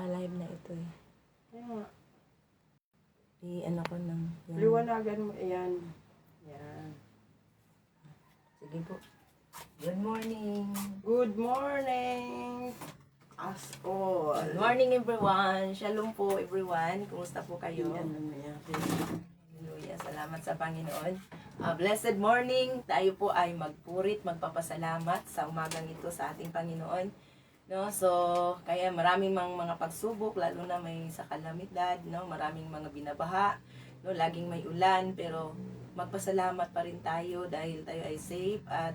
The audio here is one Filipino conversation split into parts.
naka-live na ito eh. Kaya nga. I-ano ko ng... Liwanagan mo. Ayan. Yan. Sige po. Good morning. Good morning. As all. Good morning everyone. Shalom po everyone. Kumusta po kayo? Hallelujah. Salamat sa Panginoon. Blessed morning. Tayo po ay magpurit, magpapasalamat sa umagang ito sa ating Panginoon. No, so kaya maraming mga pagsubok, lalo na may sa kalamidad, no, maraming mga binabaha, no, laging may ulan, pero magpasalamat pa rin tayo dahil tayo ay safe at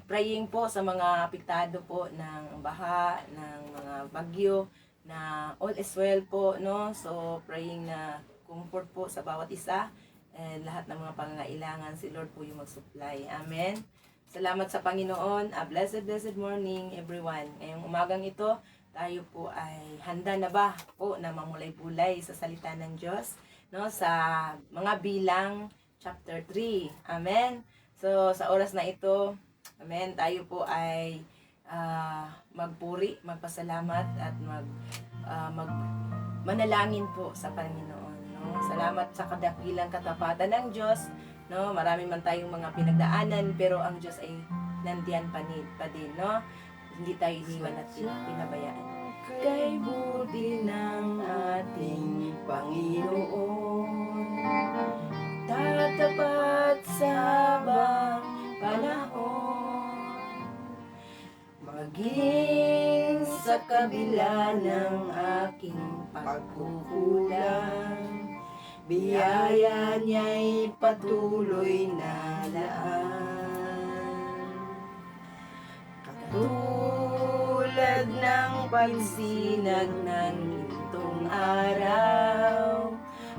praying po sa mga apektado po ng baha, ng mga bagyo, na all is well po, no. So praying na comfort po sa bawat isa and lahat ng mga pangangailangan si Lord po yung mag-supply. Amen. Salamat sa Panginoon. Blessed morning everyone. Ngayong umagang ito, tayo po ay handa na ba po na mamulay-bulay sa salita ng Diyos, no, sa mga bilang chapter 3. Amen. So sa oras na ito, amen, tayo po ay magpuri, magpasalamat at manalangin po sa Panginoon, no. Salamat sa kadakilang katapatan ng Diyos. No, marami man tayong mga pinagdaanan, pero ang Diyos ay nandiyan pa din, no? Hindi tayo iniwan at pinabayaan. Kay buti ng ating Panginoon, tatapat sa habang panahon, maging sa kabila ng aking pagkukulang, biyaya niya'y patuloy na laan. Katulad ng pagsinag ng gintong araw,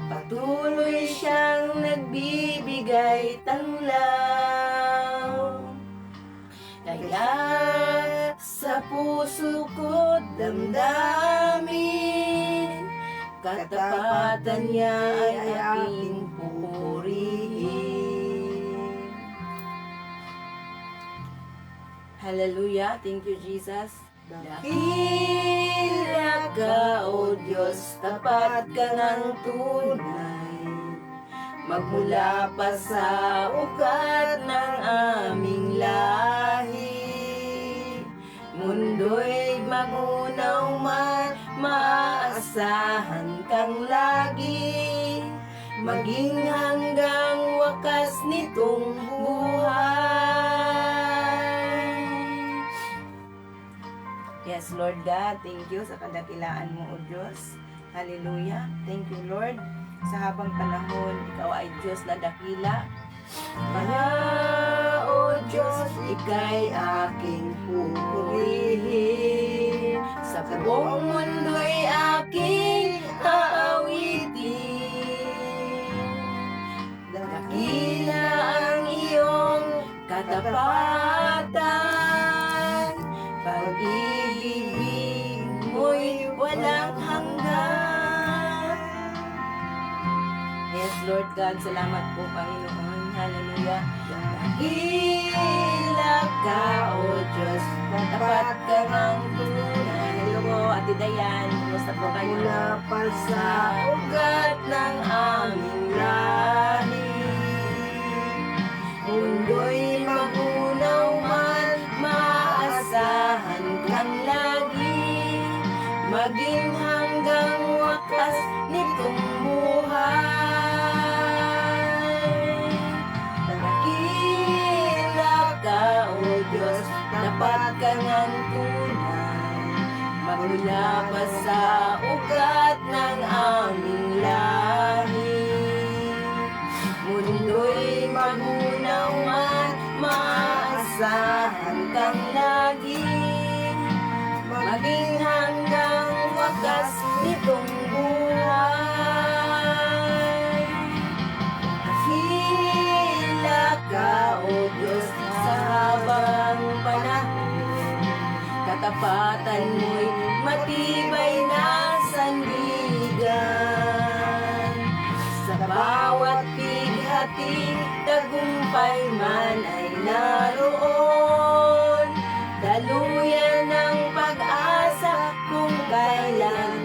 patuloy siyang nagbibigay tanglaw. Kaya sa puso ko't damdamin, katapatan niya ay aking pupurihin. Hallelujah. Thank you, Jesus. Dakila ka, O Diyos, tapat ka ng tunay, magmula pa sa ugat ng aming lahi. Mundo'y magunaw man, maasahan kang lagi, maging hanggang wakas nitong buhay. Yes, Lord God, thank you sa kadakilaan mo, O Diyos. Hallelujah. Thank you, Lord. Sa habang panahon, ikaw ay Diyos na dakila. Kaya, O Diyos, ika'y aking pupurihin, sa buong mundo'y aking aawitin. Dakila ang iyong katapatan, pag-ibig mo'y walang hanggan. Yes, Lord God, salamat po, Panginoon. Hallelujah. Dakila ka, O Diyos, tapat ka ng tunay. Hello po, Ate Dayan. Kumusta po kayo? Mula pa sa ugat ng aming lahi, mundo'y magunaw man, maasahan kang lagi, maging hanggang wakas nitong buhay. Diyos, dapat ka ng tunay, magmula pa sa ugat ng aming lahi. Mundo'y magunaw man, maasahan kang lagi, maging hanggang wakas nitong buhay. Dakila ka, O Diyos, sa habang panahon, katapatan mo'y matibay na sandigan. Sa bawat pighati, tagumpay man ay naroon, daluyan ng pag-asa kung kailan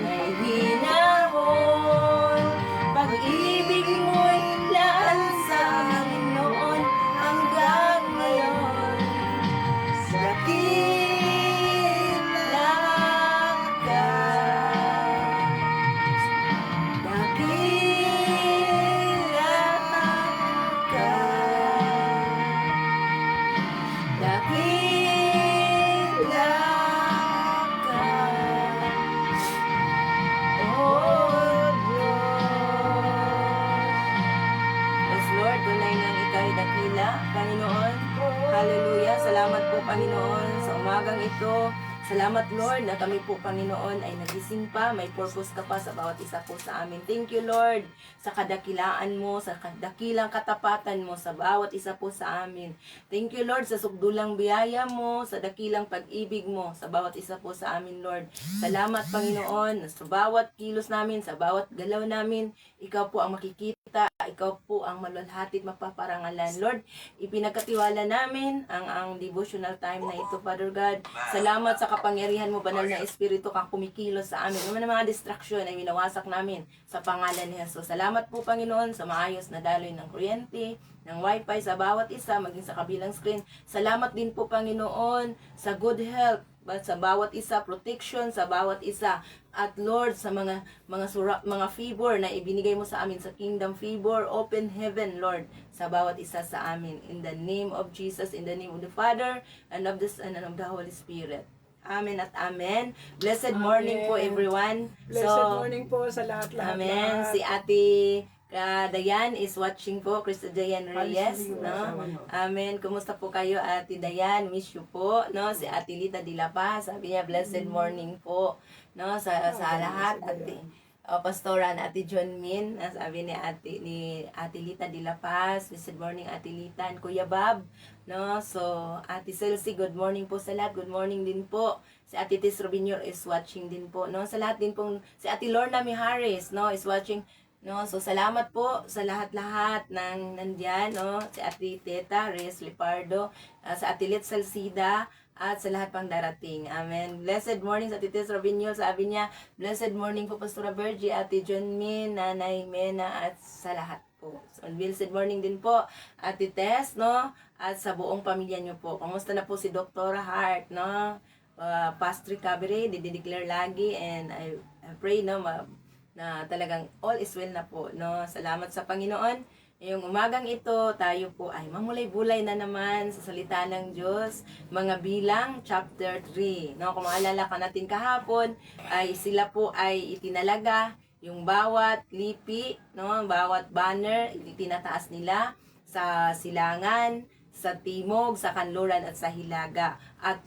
dakila ka, oh Diyos. Yes, Lord, tunay ngang ikaw ay dakila, Panginoon. Hallelujah. Salamat po, Panginoon, sa umagang ito. Salamat, Lord, na kami po, Panginoon, ay nagising pa. May purpose ka pa sa bawat isa po sa amin. Thank you, Lord, sa kadakilaan mo, sa kadakilang katapatan mo sa bawat isa po sa amin. Thank you, Lord, sa sukdulang biyaya mo, sa dakilang pag-ibig mo sa bawat isa po sa amin, Lord. Salamat, Panginoon, sa bawat kilos namin, sa bawat galaw namin. Ikaw po ang makikita, ikaw po ang malulhati at mapaparangalan. Lord, ipinagkatiwala namin ang devotional time na ito, Father God. Salamat sa kapangyarihan mo, banal na Espiritu, kang kumikilos sa amin. Ano mga distraction ay winawasak namin sa pangalan ni Jesus. Salamat po, Panginoon, sa maayos na daloy ng kuryente, ng wifi sa bawat isa, maging sa kabilang screen. Salamat din po, Panginoon, sa good health, sa bawat isa, protection sa bawat isa. At Lord, sa mga favor na ibinigay mo sa amin, sa kingdom favor, open heaven, Lord, sa bawat isa sa amin. In the name of Jesus, in the name of the Father, and of the Son, and of the Holy Spirit. Amen at amen. Blessed morning po, everyone. Blessed morning po sa lahat-lahat. Amen. Si Ate Dayan is watching po, Krista Dayan Reyes, no? Amen. Kumusta po kayo, Ate Dayan? Miss you po, no? Si Ate Lita de la Paz, sabi niya, blessed morning po, no? Sa lahat, Ate Pastoran, Ate John Min, sabi ni Ate Lita de la Paz, blessed morning, Ate Lita, and Kuya Bob, no? So, Ate Celsi, good morning po sa lahat, good morning din po. Si Ate Tis Robinor is watching din po, no? Sa lahat din pong, si Ate Lorna Mihares, no? Is watching, no? So, salamat po sa lahat-lahat ng nandyan, no? Si Ate Teta Reyes Lipardo, sa Ate Lit Salcida, at sa lahat pang darating. Amen. Blessed morning sa Ate Tess Robinho. Sabi niya, blessed morning po, Pastora Virgie, Ate John Min, Nanay Mena, at sa lahat po. So, blessed morning din po, Ate Tess, no? At sa buong pamilya niyo po. Kumusta na po si Dr. Hart, no? Past recovery, dideclare lagi, and I pray, no, na talagang all is well na po, no? Salamat sa Panginoon. Ngayong umagang ito, tayo po ay mamulay-bulay na naman sa salita ng Diyos. Mga Bilang, chapter 3. No, kung maalala ka natin kahapon, ay sila po ay itinalaga yung bawat lipi, no, bawat banner, itinataas nila sa silangan, sa timog, sa kanluran at sa hilaga. At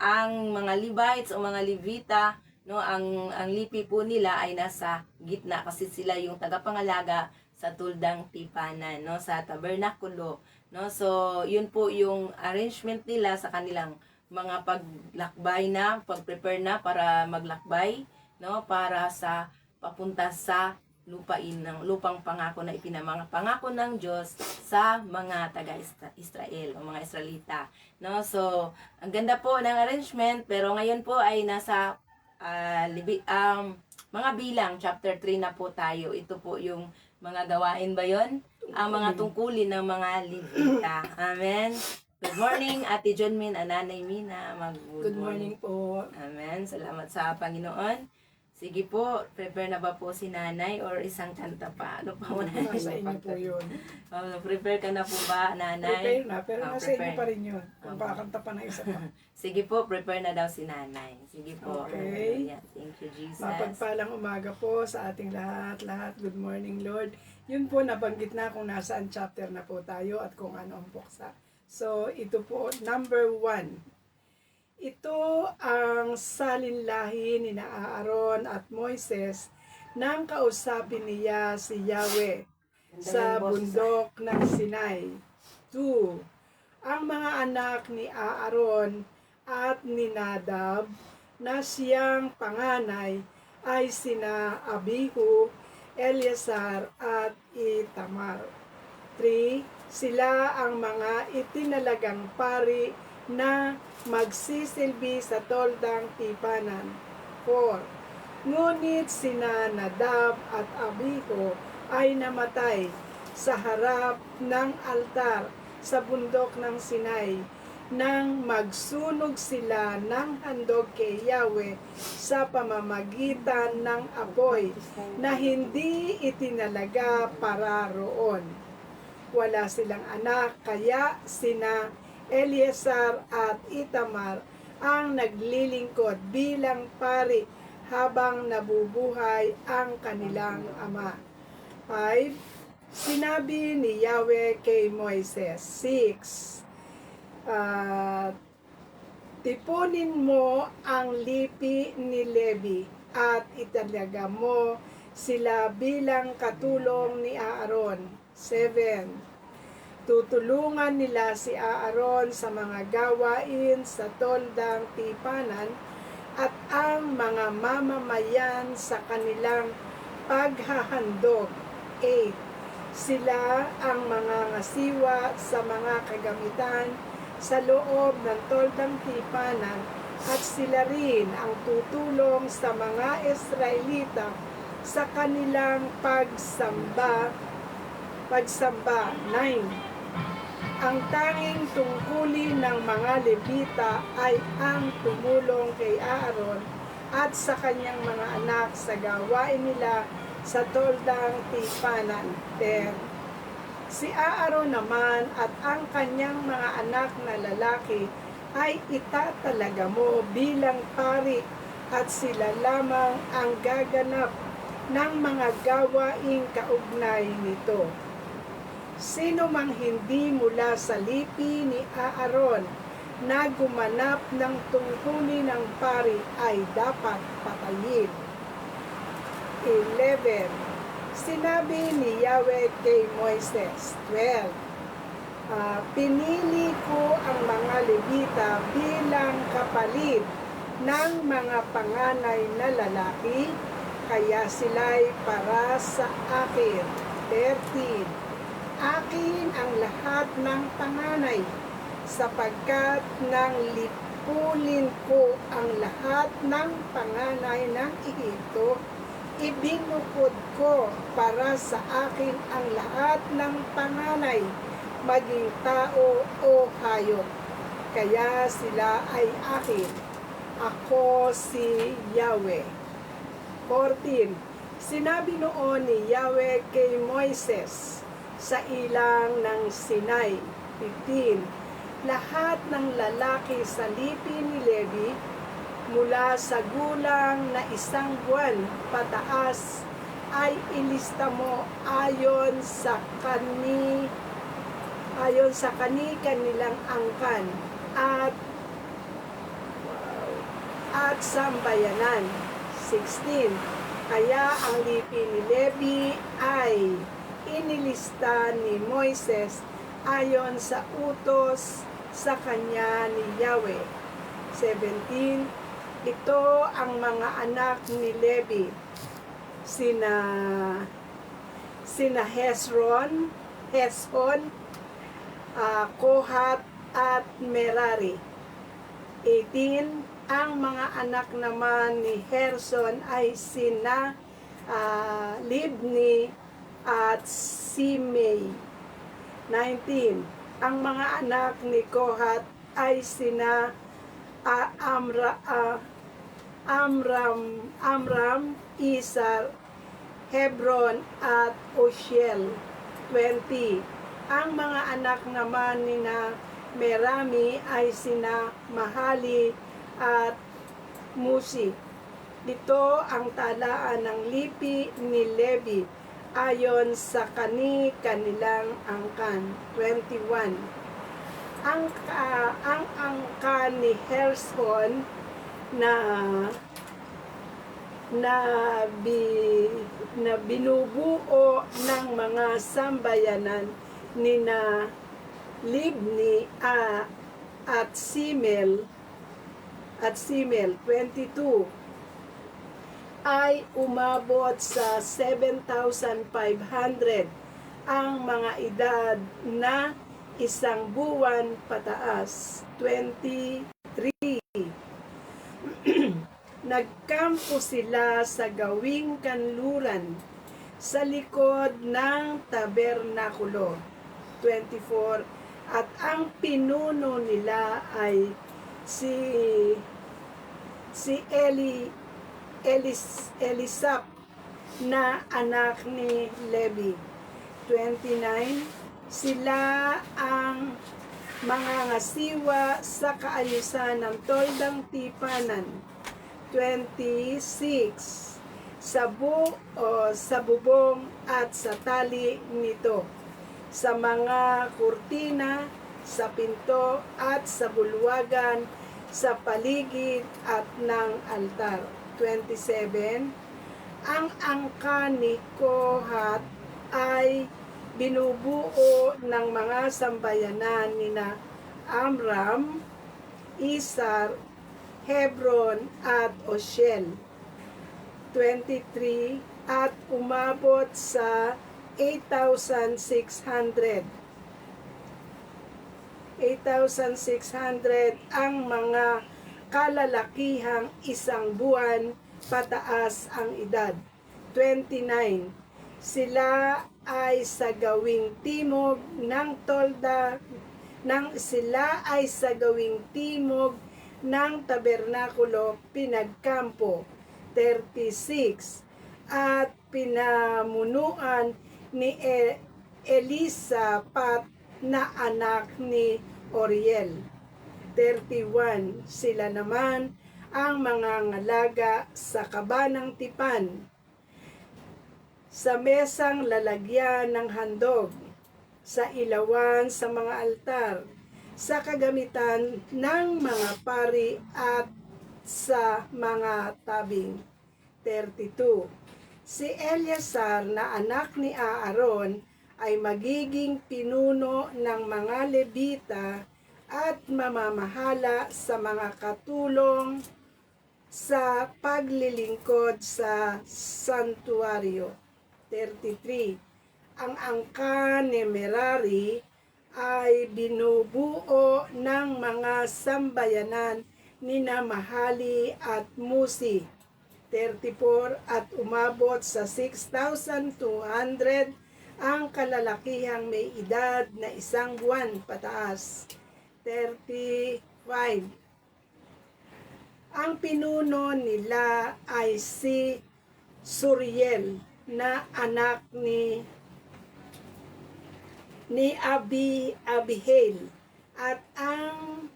ang mga Levites o mga Levita, no, ang lipi po nila ay nasa gitna kasi sila yung tagapangalaga sa tuldang tipanan, no, sa tabernakulo, no. So, yun po yung arrangement nila sa kanilang mga paglakbay na, pag-prepare na para maglakbay, no, para sa papunta sa lupang pangako na pangako ng Diyos sa mga taga-Israel o mga Israelita, no. So, ang ganda po ng arrangement, pero ngayon po ay nasa mga Bilang chapter 3 na po tayo. Ito po yung mga gawain ba yun? Ang mga tungkulin ng mga Levita. Amen. Good morning, Ate John Min, Nanay Mina. Good morning po. Amen. Salamat sa Panginoon. Sige po, prepare na ba po si Nanay or isang kanta pa? Ano pa muna? Nasa inyo po yun. Prepare ka na po ba, Nanay? Prepare na, pero nasa inyo prepare. pa rin yun. Kung kakanta pa ng isa pa. Sige po, prepare na daw si Nanay. Sige po. Okay. Hallelujah. Thank you, Jesus. Mapagpalang umaga po sa ating lahat. Good morning, Lord. Yun po, nabanggit na kung nasaan chapter na po tayo at kung ano ang buksa. So, ito po, number 1. Ito ang salinlahi ni Aaron at Moises nang kausapin niya si Yahweh sa bundok ng Sinai. 2. Ang mga anak ni Aaron at ni Nadab na siyang panganay ay sina Abihu, Eleazar at Itamar. 3. Sila ang mga itinalagang pari na magsisilbi sa toldang tipanan. 4. Ngunit sina Nadab at Abihu ay namatay sa harap ng altar sa bundok ng Sinai nang magsunog sila ng handog kay Yahweh sa pamamagitan ng apoy na hindi itinalaga para roon. Wala silang anak, kaya sina Eleazar at Itamar ang naglilingkod bilang pari habang nabubuhay ang kanilang ama. 5. Sinabi ni Yahweh kay Moises. 6. Tipunin mo ang lipi ni Levi at italaga mo sila bilang katulong ni Aaron. 7. Tutulungan nila si Aaron sa mga gawain sa toldang tipanan at ang mga mamamayan sa kanilang paghahandog. 8. Sila ang mga ngasiwa sa mga kagamitan sa loob ng toldang tipanan at sila rin ang tutulong sa mga Israelita sa kanilang pagsamba. 9. Ang tanging tungkulin ng mga Levita ay ang tumulong kay Aaron at sa kanyang mga anak sa gawain nila sa toldang tipanan. 10. Si Aaron naman at ang kanyang mga anak na lalaki ay itatalaga mo bilang pari at sila lamang ang gaganap ng mga gawaing kaugnay nito. Sino mang hindi mula sa lipi ni Aaron na gumanap ng tungkulin ng pari ay dapat patayin. 11. Sinabi ni Yahweh kay Moises. 12. Pinili ko ang mga Levita bilang kapalit ng mga panganay na lalaki, kaya sila'y para sa akin. 13. Akin ang lahat ng panganay, sapagkat nang lipulin ko ang lahat ng panganay ng Ehipto, ibinukod ko para sa akin ang lahat ng panganay, maging tao o hayop. Kaya sila ay akin. Ako si Yahweh. 14. Sinabi noon ni Yahweh kay Moises sa ilang ng Sinai. 15. Lahat ng lalaki sa lipi ni Levi mula sa gulang na 1 buwan pataas ay ilista mo ayon sa kanilang angkan at sambayanan. 16. Kaya ang lipi ni Levi ay inilista ni Moises ayon sa utos sa kanya ni Yahweh. 17. Ito ang mga anak ni Levi, sina Hezron, Kohat at Merari. 18. Ang mga anak naman ni Gerson ay sina Libni at Simei. 19. Ang mga anak ni Kohat ay sina Amram, Isar, Hebron at Oshiel. 20. Ang mga anak naman ni Merami ay sina Mahali at Musi. Ito ang talaan ng lipi ni Levi ayon sa kanilang angkan. 21. Ang angkan ni Gerson na binubuo ng mga sambayanan ni Libni at Simel 22 ay umabot sa 7,500 ang mga edad na 1 buwan pataas. 23. Nagkampo sila sa gawing kanluran sa likod ng tabernakulo. 24. At ang pinuno nila ay si Elisap na anak ni Levi. 29. Sila ang mangangasiwa sa kaayusan ng toldang tipanan. 26. Sa bubong at sa tali nito, sa mga kurtina, sa pinto at sa bulwagan, sa paligid at ng altar. 27. Ang angka ni Kohat ay binubuo ng mga sambayanan nina Amram, Isar, Hebron at Oshel. 23. At umabot sa 8,600. 8,600 ang mga kalalakihang isang buwan pataas ang edad. 29. Sila ay sa gawing timog ng tolda ng tabernakulo pinagkampo. 36. At pinamunuan ni Elisapat na anak ni Oriel. 31. Sila naman ang mga ngalaga sa kabanang tipan, sa mesang lalagyan ng handog, sa ilawan sa mga altar, sa kagamitan ng mga pari at sa mga tabing. 32. Si Eleazar na anak ni Aaron ay magiging pinuno ng mga Levita at mamamahala sa mga katulong sa paglilingkod sa santuario. 33. Ang angka ni Merari ay binubuo ng mga sambayanan ni Mahali at Musi. 34. At umabot sa 6,200 ang kalalakihang may edad na isang buwan pataas. 35. Ang pinuno nila ay si Suriel na anak ni Abihail, at ang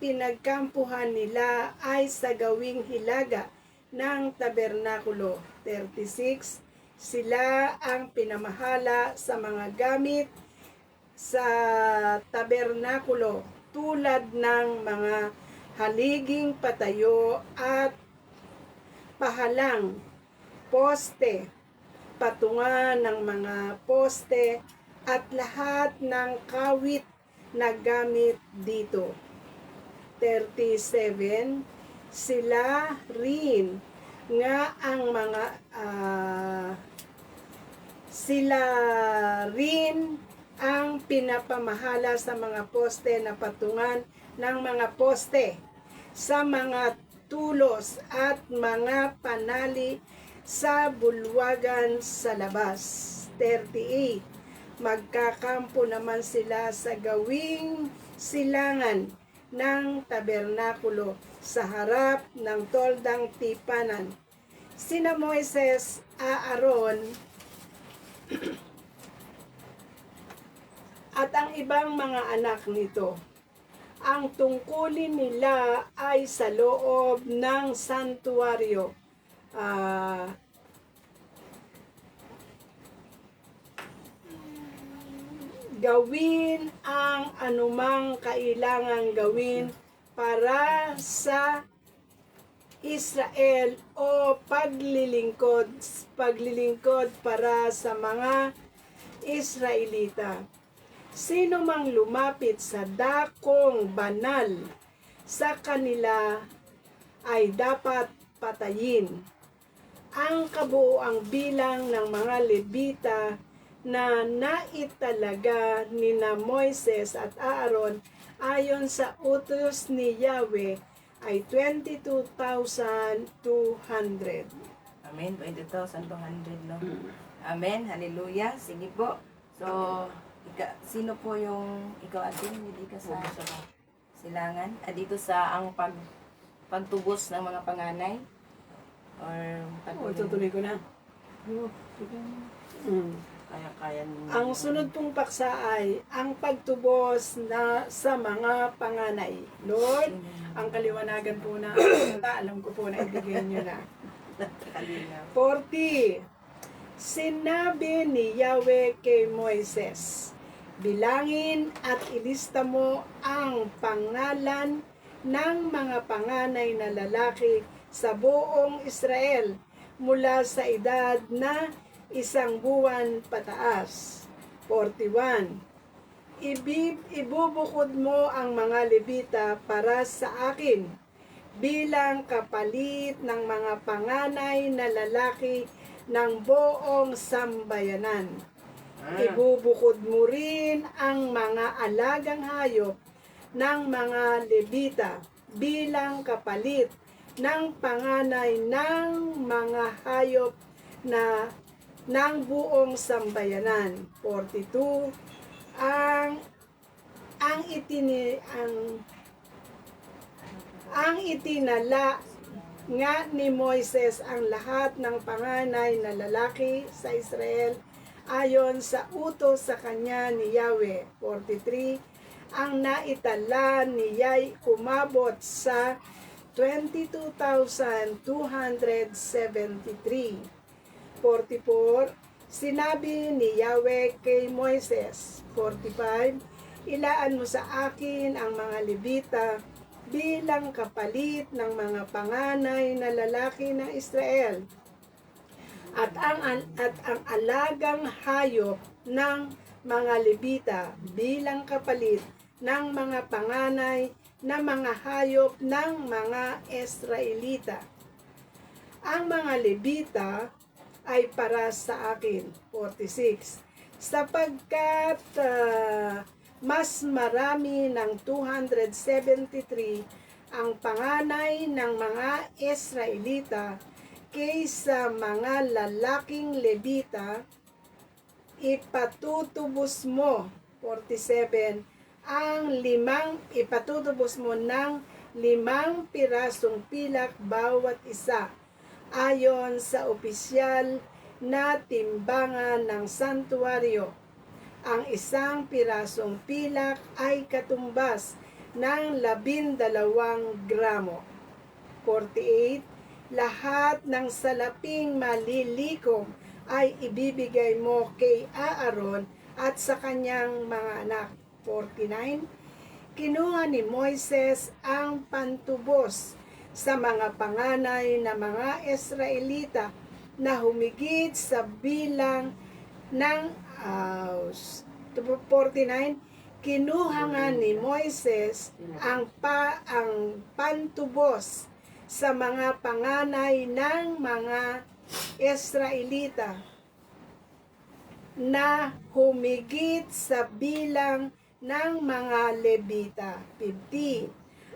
pinagkampuhan nila ay sa gawing hilaga ng tabernakulo. 36. Sila ang pinamahala sa mga gamit sa tabernakulo tulad ng mga haliging patayo at pahalang, poste, patungan ng mga poste at lahat ng kawit na gamit dito. 37. Sila rin ang pinapamahala sa mga poste na patungan ng mga poste, sa mga tulos at mga panali sa bulwagan sa labas. 38. Magkakampo naman sila sa gawing silangan ng tabernakulo sa harap ng toldang tipanan. Sina Moises, Aaron, at ang ibang mga anak nito. Ang tungkulin nila ay sa loob ng santuario. Gawin ang anumang kailangang gawin para sa Israel o paglilingkod para sa mga Israelita. Sino mang lumapit sa dakong banal sa kanila ay dapat patayin. Ang kabuuang bilang ng mga Levita na naitalaga nina Moises at Aaron ayon sa utos ni Yahweh ay 22,200. Amen. 22,200, no? Amen. Hallelujah. Sige po. So, sino po yung ikaw atin? Hindi ka sa silangan? Dito sa ang pagtubos ng mga panganay? Or Tutuloy ko na. Kaya-kaya ninyo. Ang sunod pong paksa ay ang pagtubos na sa mga panganay. Lord, ang kaliwanagan po na alam ko po na ibigay nyo na. Kalinaw. 40. Sinabi ni Yahweh kay Moises, bilangin at ilista mo ang pangalan ng mga panganay na lalaki sa buong Israel mula sa edad na 1 buwan pataas. 41. Ibubukod mo ang mga Levita para sa akin bilang kapalit ng mga panganay na lalaki ng buong sambayanan. Ibubukod mo rin ang mga alagang hayop ng mga Levita bilang kapalit ng panganay ng mga hayop na ng buong sambayanan. 42. Ang itinala nga ni Moises ang lahat ng panganay na lalaki sa Israel ayon sa utos sa kanya ni Yahweh. 43. Ang naitala ni Yahweh umabot sa 22,273. 44. Sinabi ni Yahweh kay Moises. 45. Ilaan mo sa akin ang mga Levita bilang kapalit ng mga panganay na lalaki ng Israel at ang alagang hayop ng mga Levita bilang kapalit ng mga panganay na mga hayop ng mga Israelita. Ang mga Levita ay para sa akin. 46. Sapagkat mas marami ng 273 ang panganay ng mga Israelita kaysa mga lalaking Levita, ipatutubos mo. 47. Ipatutubos mo ng 5 pirasong pilak bawat isa ayon sa opisyal na timbangan ng santuaryo. Ang 1 pirasong pilak ay katumbas ng 12 gramo. 48. Lahat ng salaping malilikom ay ibibigay mo kay Aaron at sa kanyang mga anak. 49. Kinuha ni Moises ang pantubos sa mga panganay na mga Israelita na humigit sa bilang ng 49. Kinuha nga ni Moises ang pantubos sa mga panganay ng mga Israelita na humigit sa bilang ng mga Levita. 50.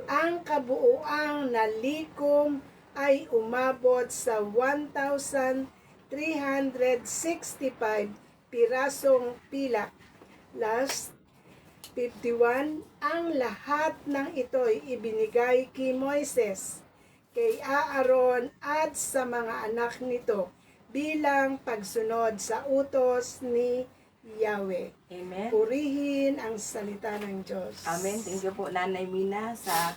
Ang kabuuang nalikom ay umabot sa 1,365 pirasong pilak. Last, 51. Ang lahat ng ito'y ibinigay kay Moises, kay Aaron at sa mga anak nito bilang pagsunod sa utos ni Yahweh. Amen. Purihin ang salita ng Diyos. Amen. Thank you po, Nanay Mina, sa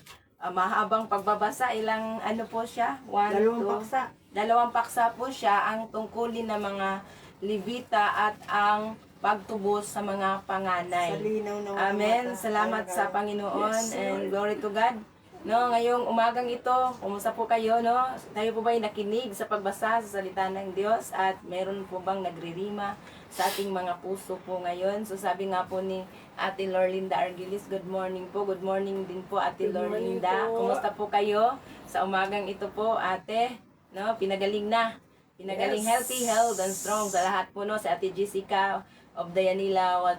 mahabang pagbabasa. Ilang ano po siya? 1, 2 2, paksa. 2 paksa po siya, ang tungkulin ng mga Levita at ang pagtubos sa mga panganay. Sa linaw ng mga Amen. mata. Salamat sa Panginoon, Yes, and glory to God. No, ngayong umagang ito, kumusta po kayo, no? Tayo po ba'y nakinig sa pagbasa sa salita ng Diyos at meron po bang nagririma sa ating mga puso po ngayon? So sabi nga po ni Ate Lorlinda Argilis, good morning po. Good morning din po, Ate Good morning Lorlinda. po. Kumusta po kayo sa umagang ito po, Ate? No, pinagaling na. Pinagaling, Yes. healthy, health, and strong sa lahat po, no? Sa Ate Jessica of Dayanila,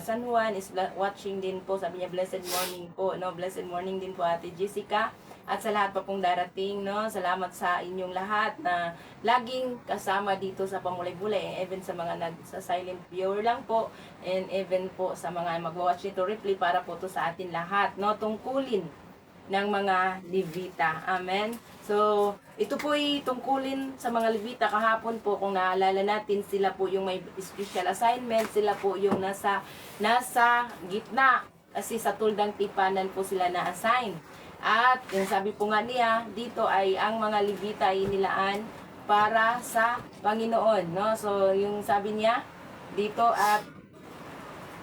San Juan is watching din po. Sabi niya, blessed morning po, no? Blessed morning din po, Ate Jessica. At sa lahat pa pong darating, no? Salamat sa inyong lahat na laging kasama dito sa Pamulay-Bulay. Even sa mga sa silent viewer lang po. And even po sa mga mag-watch nito replay para po to sa atin lahat, no? Tungkulin ng mga Levita. Amen. So, ito po ay tungkulin sa mga Levita. Kahapon po, kung naalala natin, sila po yung may special assignment, sila po yung nasa gitna. Kasi sa tuldang tipanan po sila na-assign. At yung sabi po nga niya, dito ay ang mga Levita ay nilaan para sa Panginoon. No? So, yung sabi niya, dito at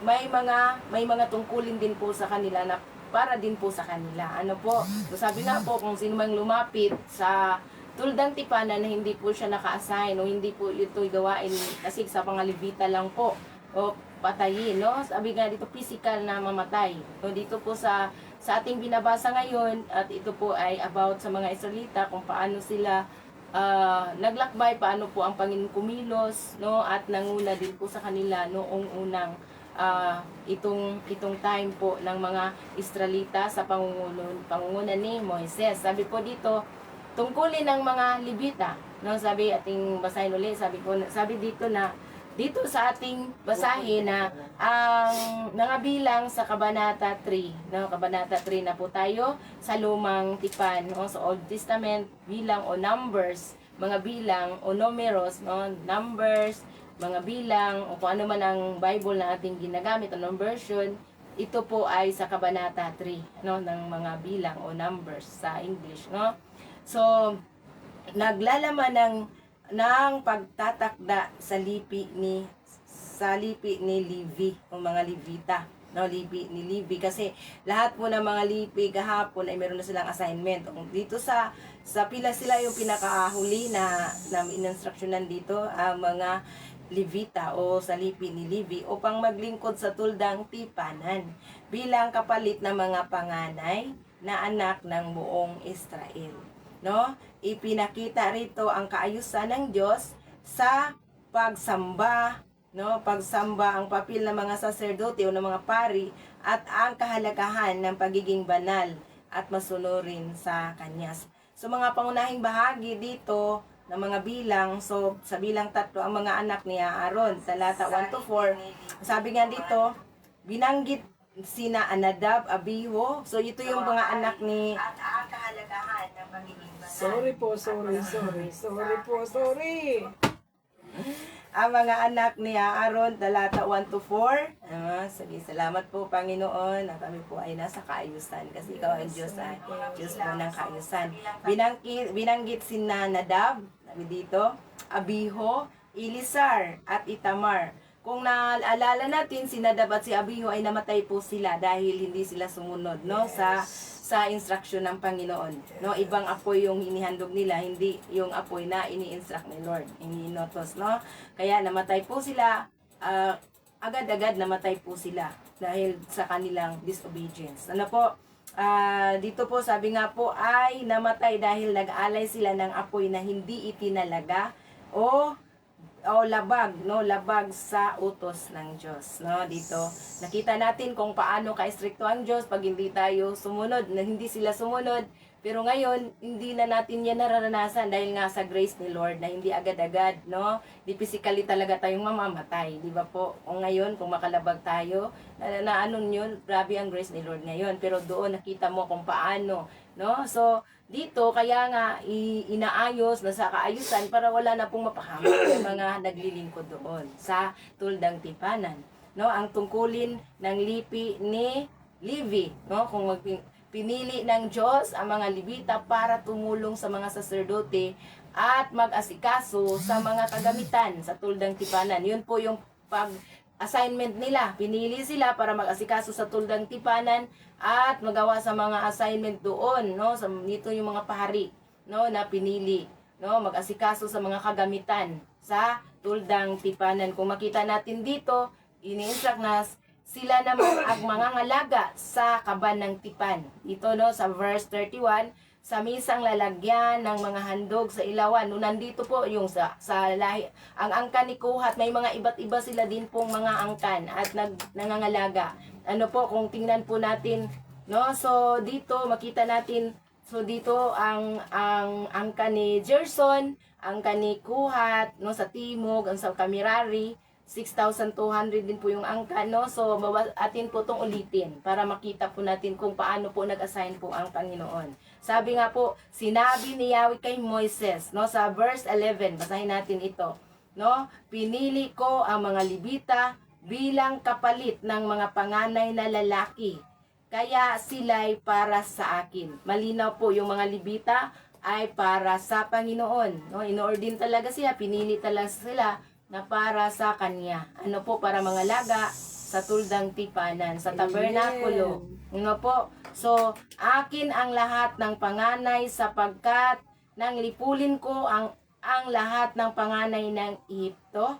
may mga tungkulin din po sa kanila na para din po sa kanila. Ano po? So sabi nga po, kung sino mang lumapit sa tuldang tipanan na hindi po siya naka-assign o hindi po ito'y gawain kasi sa mga Levita lang po o patayin, no? Sabi nga dito, physical na mamatay. So dito po sa ating binabasa ngayon, at ito po ay about sa mga Israelita, kung paano sila naglakbay, paano po ang Panginoon kumilos, no? At nanguna din po sa kanila noong unang itong time po ng mga Israelita sa pangunguna ni Moises. Sabi po dito, tungkulin ng mga Levita, no? Sabi ating basahin ulit, sabi dito na dito sa ating basahin na ang mga bilang sa Kabanata 3, no? Kabanata 3 na po tayo sa lumang tipan, no? Sa Old Testament, bilang o numbers, mga bilang o numeros, no? Numbers, mga bilang o kung ano man ang Bible na ating ginagamit, anong version, ito po ay sa Kabanata 3, no, ng mga bilang o numbers sa English, no. So naglalaman ng pagtatakda sa lipi ni Levi o mga Levita, no, lipi ni Levi, kasi lahat po ng mga lipi kahapon ay meron na silang assignment. Dito sa pila sila yung pinakahuli na ininstruksyonan dito ang mga Levita o sa lipi ni Levi upang maglingkod sa tuldang tipanan bilang kapalit ng mga panganay na anak ng buong Israel. No? Ipinakita rito ang kaayusan ng Diyos sa pagsamba, no? Pagsamba, ang papel ng mga saserdote o ng mga pari at ang kahalagahan ng pagiging banal at masunurin sa Kanya. So mga pangunahing bahagi dito ng mga bilang, so sa bilang 3 ang mga anak ni Aaron, talata 1 to 4. Sabi nga dito, binanggit sina Anadab, Abihu. So ito yung mga anak ni at ang kahalagahan ng pagiging banal. Sorry po. Ang mga anak ni Aaron, talata 1 to 4. Sige, salamat po Panginoon na kami po ay nasa kaayusan kasi ikaw ang Diyos ay Diyos po ng kaayusan. Binanggit si Nadab, sabi dito, Abihu, Elisar at Itamar. Kung naalala natin, si Nadab at si Abihu ay namatay po sila dahil hindi sila sumunod, no, sa instruction ng Panginoon. No, ibang apoy yung inihandog nila, hindi yung apoy na ini-instruct ni Lord, iniinotos, no? Kaya namatay po sila, agad-agad namatay po sila dahil sa kanilang disobedience. Ano po? Dito po sabi nga po ay namatay dahil nag-alay sila ng apoy na hindi itinalaga o labag, no, labag sa utos ng Diyos, no. Dito nakita natin kung paano ka-stricto ang Diyos pag hindi tayo sumunod, na hindi sila sumunod. Pero ngayon hindi na natin yan nararanasan dahil nga sa grace ni Lord na hindi agad-agad, no. Di physically talaga tayong mamamatay, di ba po? O ngayon kung makalabag tayo, na anong yun, grabe ang grace ni Lord ngayon. Pero doon nakita mo kung paano, no. So dito, kaya nga, inaayos na sa kaayusan para wala na pong mapahamak yung mga naglilingkod doon sa tuldang tipanan. No, ang tungkulin ng lipi ni Levi, no, kung pinili ng Diyos ang mga Levita para tumulong sa mga saserdote at mag-asikaso sa mga kagamitan sa tuldang tipanan. Yun po yung assignment nila. Pinili sila para mag-asikaso sa tuldang tipanan at magawa sa mga assignment doon, no? Dito yung mga pahari, no, na pinili, no, mag-asikaso sa mga kagamitan sa tuldang tipanan. Kung makita natin dito, ini-instruct na sila naman ang mga ngalaga sa kaban ng tipan. Ito, no, sa verse 31, sa misang lalagyan ng mga handog sa ilawan. No, nandito po yung sa lahi, ang angkan ni Kohat, may mga iba't iba sila din pong mga angkan at nangangalaga. Ano po, kung tingnan po natin, no, so dito makita natin, so dito ang angkan ni Gerson, angkan ni Kohat, no, sa timog, ang sa Kamirari, 6,200 din po yung angkan, no? So, atin po itong ulitin para makita po natin kung paano po nag-assign po ang Panginoon. Sabi nga po, sinabi ni Yahweh kay Moises, no? Sa verse 11, basahin natin ito, no? Pinili ko ang mga Libita bilang kapalit ng mga panganay na lalaki. Kaya sila'y para sa akin. Malinaw po, yung mga Libita ay para sa Panginoon, no? In-ordain talaga siya, pinili talaga sila na para sa kanya. Ano po, para mga laga sa tuldang tipanan, sa tabernakulo. Ano po? So, akin ang lahat ng panganay sapagkat nang lipulin ko ang lahat ng panganay ng Ehipto.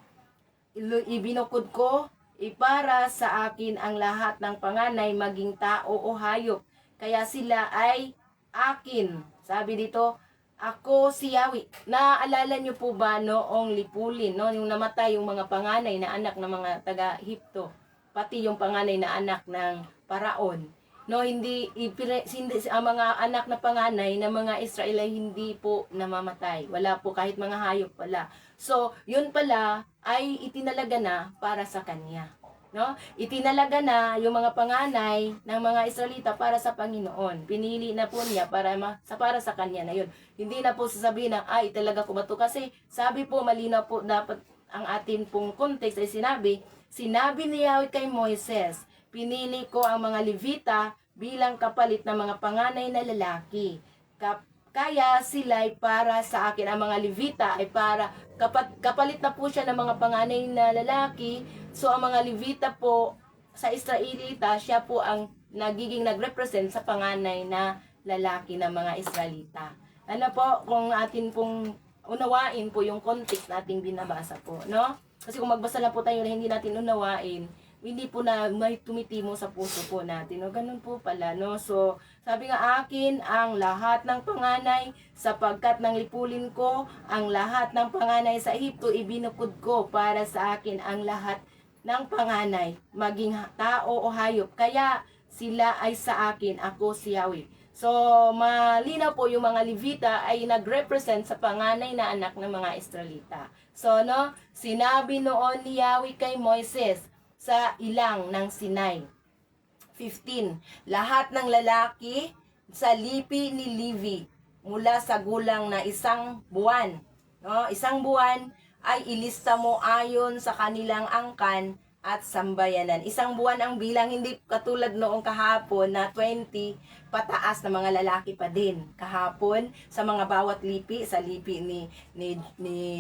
Ibinukod ko, ipara sa akin ang lahat ng panganay maging tao o hayop. Kaya sila ay akin. Sabi dito, ako si Yahweh. Naaalala niyo po ba noong lipulin, no? Yung namatay yung mga panganay na anak ng mga taga-Ehipto, pati yung panganay na anak ng Paraon. No, hindi ang mga anak na panganay ng mga Israel ay hindi po namamatay. Wala po, kahit mga hayop wala. So, yun pala ay itinalaga na para sa kanya. No? Itinalaga na yung mga panganay ng mga Israelita para sa Panginoon. Pinili na po niya para sa kanya na yun. Hindi na po sasabihin na, ay, talaga ko ba to? Kasi sabi po, malinaw po dapat ang atin pong context ay sinabi ni Yahweh kay Moises, pinili ko ang mga Levita bilang kapalit ng mga panganay na lalaki. Kaya sila'y para sa akin. Ang mga Levita ay para, kapalit na po siya ng mga panganay na lalaki. So, ang mga Levita po sa Israelita, siya po ang nag-represent sa panganay na lalaki ng mga Israelita. Ano po, kung atin pong unawain po yung context na ating binabasa po, no? Kasi kung magbasa lang po tayo na hindi natin unawain, hindi po na may tumitimo sa puso po natin. No? Ganun po pala, no? So, sabi nga, akin ang lahat ng panganay sapagkat nang lipulin ko ang lahat ng panganay sa Ehipto, ibinukod ko para sa akin ang lahat ng panganay, maging tao o hayop. Kaya sila ay sa akin, ako si Yahweh. So, malinaw po yung mga Levita ay nag-represent sa panganay na anak ng mga Israelita. So, no, sinabi noon ni Yahweh kay Moises sa ilang ng Sinai. 15. Lahat ng lalaki sa lipi ni Levi mula sa gulang na 1 buwan. No? 1 buwan ay ilista mo ayon sa kanilang angkan at sambayanan. 1 buwan ang bilang, hindi katulad noong kahapon na 20 pataas na mga lalaki pa din. Kahapon sa mga bawat lipi, sa lipi ni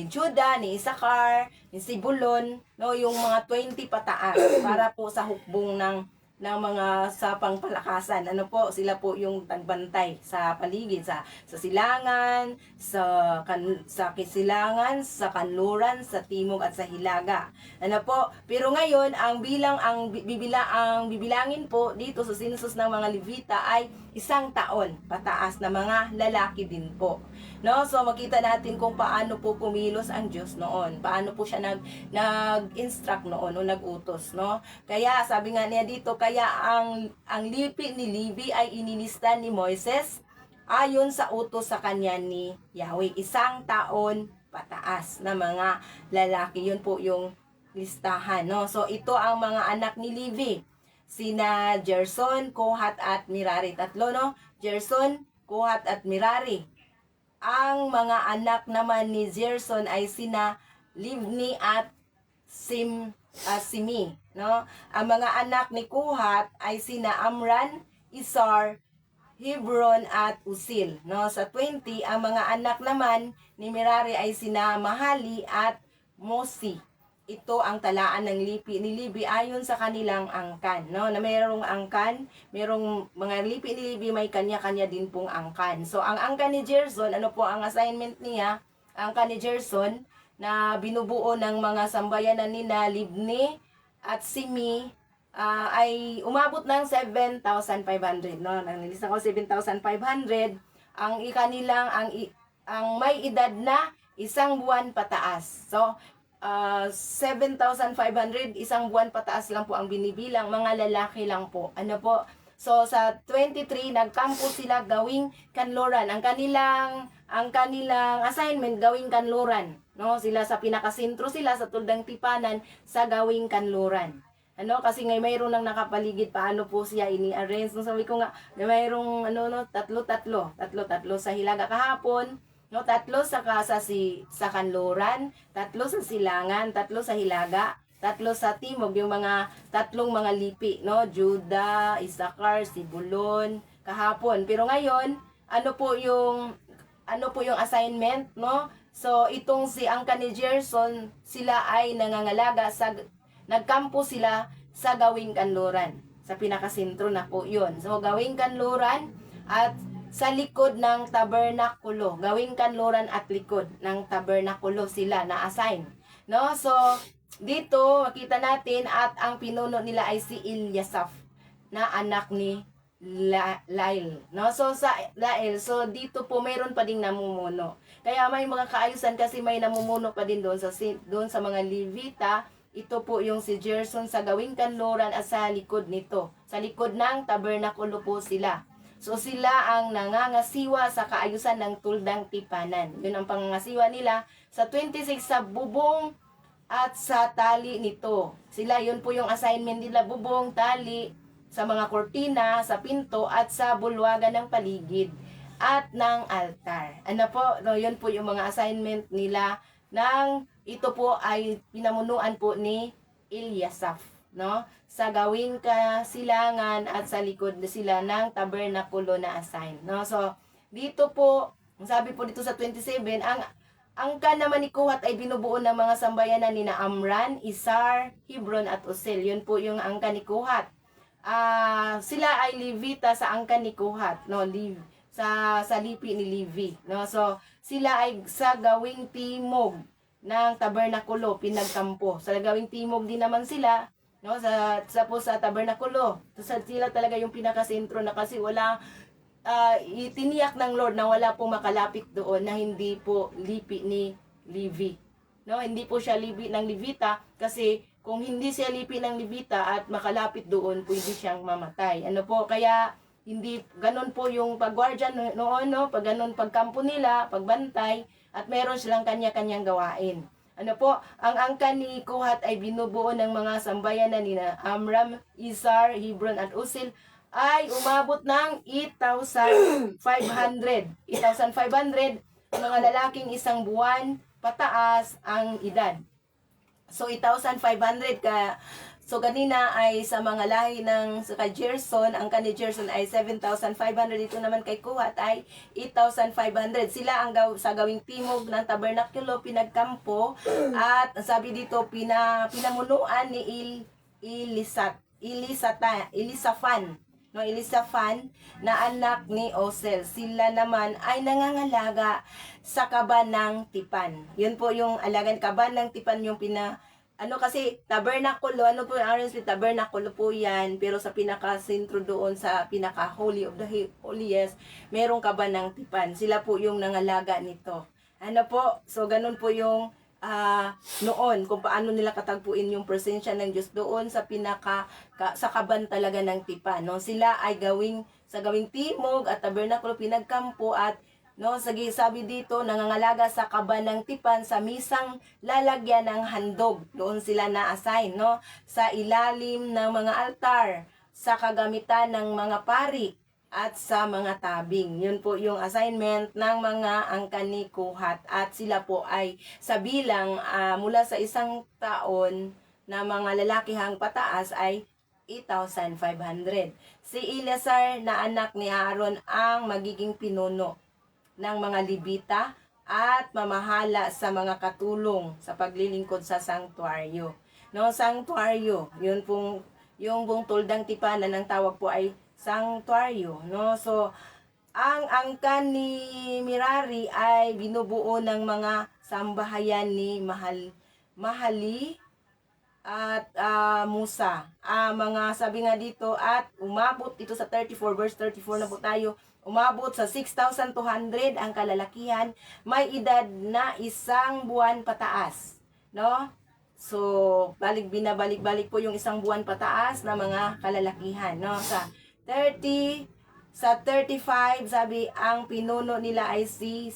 Judah, ni Isakar, ni Sibulon, no, yung mga 20 pataas para po sa hukbong ng mga sa pangpalakasan. Ano po, sila po yung tagbantay sa paligid, sa silangan, sa kisilangan, sa kanluran, sa timog at sa hilaga. Ano po, pero ngayon ang bibilangin po dito sa sinusus ng mga Levita ay 1 taon pataas na mga lalaki din po. No? So makita natin kung paano po kumilos ang Diyos noon. Paano po siya nag-instruct noon o nag-utos, no? Kaya sabi nga niya dito, kaya ang lipi ni Levi ay inilista ni Moises ayon sa utos sa kanya ni Yahweh. 1 taon pataas na mga lalaki. Yun po yung listahan, no? So ito ang mga anak ni Levi. Sina Gerson, Kohat at Merari. Tatlo, no? Gerson, Kohat at Merari. Ang mga anak naman ni Gerson ay sina Livni at Simi, no? Ang mga anak ni Kohat ay sina Amran, Isar, Hebron at Usil, no? Sa 20, ang mga anak naman ni Merari ay sina Mahali at Mosi. Ito ang talaan ng lipi ni Levi ayon sa kanilang angkan, no? Na mayroong angkan, mayroong mga lipi ni Levi, may kanya-kanya din pong angkan. So ang angkan ni Gerson, ano po ang assignment niya? Angkan ni Gerson na binubuo ng mga sambayanan nina Libni at Simi ay umabot ng 7,500, no? Nilista ko 7,500 ang ikanilang ang may edad na 1 buwan pataas. So 7,500, 1 buwan pataas lang po ang binibilang, mga lalaki lang po. Ano po? So sa 23 nagkampo sila gawing kanluran. Ang kanilang assignment gawing kanluran, no? Sila sa pinakasentro sila sa tuldang tipanan sa gawing kanluran. Ano, kasi ngay mayroon nang nakapaligid paano po siya ini-arrange. No, sabi ko nga, na mayroong tatlo sa Hilaga kahapon, no, tatlo sa kanluran, tatlo sa silangan, tatlo sa Hilaga, tatlo sa timog, yung mga tatlong mga lipi, no, Juda, Isakar, Sibulon, kahapon. Pero ngayon, ano po yung assignment, no? So itong si Angka ni Gerson, sila ay nagkampo sila sa gawing kanluran. Sa pinakasentro na po yun. So, gawing kanluran at sa likod ng tabernakulo. Gawing kanluran at likod ng tabernakulo sila na-assign. No? So, dito, makita natin at ang pinuno nila ay si Eliasaph na anak ni Lael. No? So, sa Lael, so dito po mayroon pa ding namumuno. Kaya may mga kaayusan kasi may namumuno pa din doon sa mga Levita. Ito po yung si Gerson sa gawing kanluran at sa likod nito. Sa likod ng tabernakulo po sila. So sila ang nangangasiwa sa kaayusan ng tuldang tipanan. Yun ang pangangasiwa nila sa 26 sa bubong at sa tali nito. Sila, yun po yung assignment nila, bubong, tali, sa mga kortina, sa pinto at sa bulwagan ng paligid at ng altar. Ano po, no, yun po yung mga assignment nila ito po ay pinamunuan po ni Eliasaph, no? Sa gawing kasilangan at sa likod sila ng tabernakulo na assign, no? So, dito po, sabi po dito sa 27, ang angka naman ni Kohat ay binubuo ng mga sambayanan ni Amran, Isar, Hebron at Usel. Yun po yung angka ni Kohat. Sila ay Levita sa angka ni Kohat, no? Sa lipi ni Levi, no? So, sila ay sa gawing timog ng tabernakulo pinagkampo. Sa gawing timog din naman sila, no, sa tabernakulo. Sila talaga yung pinakasentro na kasi wala itiniyak ng Lord na wala pong makalapit doon na hindi po lipi ni Levi. No, hindi po siya lipi ng Levita kasi kung hindi siya lipi ng Levita at makalapit doon, pwede siyang mamatay. Ano po, kaya hindi ganun po yung pagwardya noon, no? Pag ganun pagkampo nila, pagbantay, at meron silang kanya-kanyang gawain. Ano po, ang angka ni Kohat ay binubuo ng mga sambayanan ni Amram, Isar, Hebron at Usil ay umabot ng 8,500. 8,500 mga lalaking isang buwan pataas ang edad. So 8,500 So, ganina ay sa mga lahi ng kay Gerson, ang kani Gerson ay 7,500. Ito naman kay Kohat ay 8,500. Sila ang sa gawing timog ng tabernakulo, pinagkampo. At sabi dito, pinamunuan ni Elisaphan, no, Elisaphan na anak ni Osel. Sila naman ay nangangalaga sa kaban ng tipan. Yun po yung alagan kaban ng tipan, yung kasi tabernakulo, po ang tabernakulo po yan, pero sa pinaka-sentro doon, sa pinaka-holy of the holiest, merong kaban ng tipan. Sila po yung nangalaga nito. Ano po, so ganun po yung noon, kung paano nila katagpuin yung presensya ng Diyos doon sa sa kaban talaga ng tipan. No? Sila ay sa gawing timog at tabernakulo pinagkampo at sabi dito, nangangalaga sa kaban ng tipan sa misang lalagyan ng handog. Doon sila na-assign, no? Sa ilalim ng mga altar, sa kagamitan ng mga pari, at sa mga tabing. Yun po yung assignment ng mga angka ni Kohat. At sila po ay sa bilang mula sa 1 taon na mga lalakihang pataas ay 8,500. Si Eleazar na anak ni Aaron ang magiging pinuno ng mga Levita at mamahala sa mga katulong sa paglilingkod sa sanktuaryo. No, sanktuaryo, yung buong tuldang tipanan ng tawag po ay sanktuaryo, no? So, ang angka ni Merari ay binubuo ng mga sambahayan ni Mahali at Musa. Mga sabi nga dito, at umabot ito sa 34, verse 34 na po tayo, umabot sa 6,200 ang kalalakihan, may edad na 1 buwan pataas, no? So, binabalik-balik po yung 1 buwan pataas na mga kalalakihan, no? Sa 35, sabi, ang pinuno nila ay si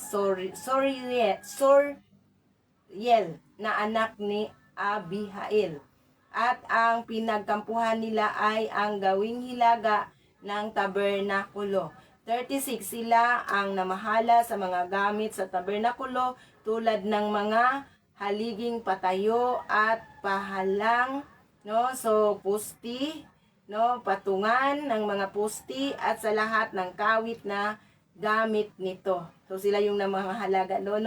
Yel na anak ni Abihail. At ang pinagkampuhan nila ay ang gawing hilaga ng tabernakulo. 36 sila ang namahala sa mga gamit sa tabernakulo tulad ng mga haliging patayo at pahalang, no? So pusti, no, patungan ng mga pusti at sa lahat ng kawit na gamit nito. So sila yung namahalaga, no?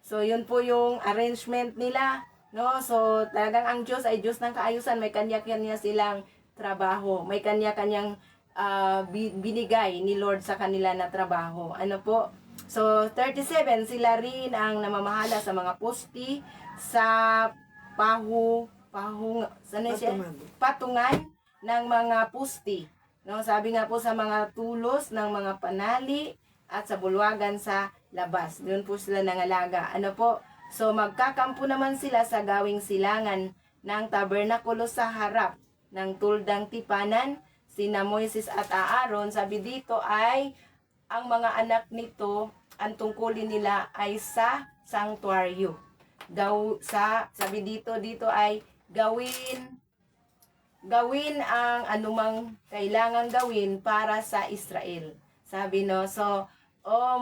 So yun po yung arrangement nila. No, so talagang ang Diyos ay Diyos ng kaayusan. May kanya-kanya silang trabaho. May kanya-kanyang binigay ni Lord sa kanila na trabaho. Ano po? So 37 sila rin ang namamahala sa mga posti, sa patungan ng mga posti. No, sabi nga po sa mga tulos ng mga panali at sa bulwagan sa labas. Doon po sila nangalaga. Ano po? So, magkakampo naman sila sa gawing silangan ng tabernakulo sa harap ng tuldang tipanan. Sina Moises at Aaron, sabi dito ay, ang mga anak nito, ang tungkulin nila ay sa sanctuaryo. Sabi dito ay, gawin ang anumang kailangan gawin para sa Israel. Sabi no, so,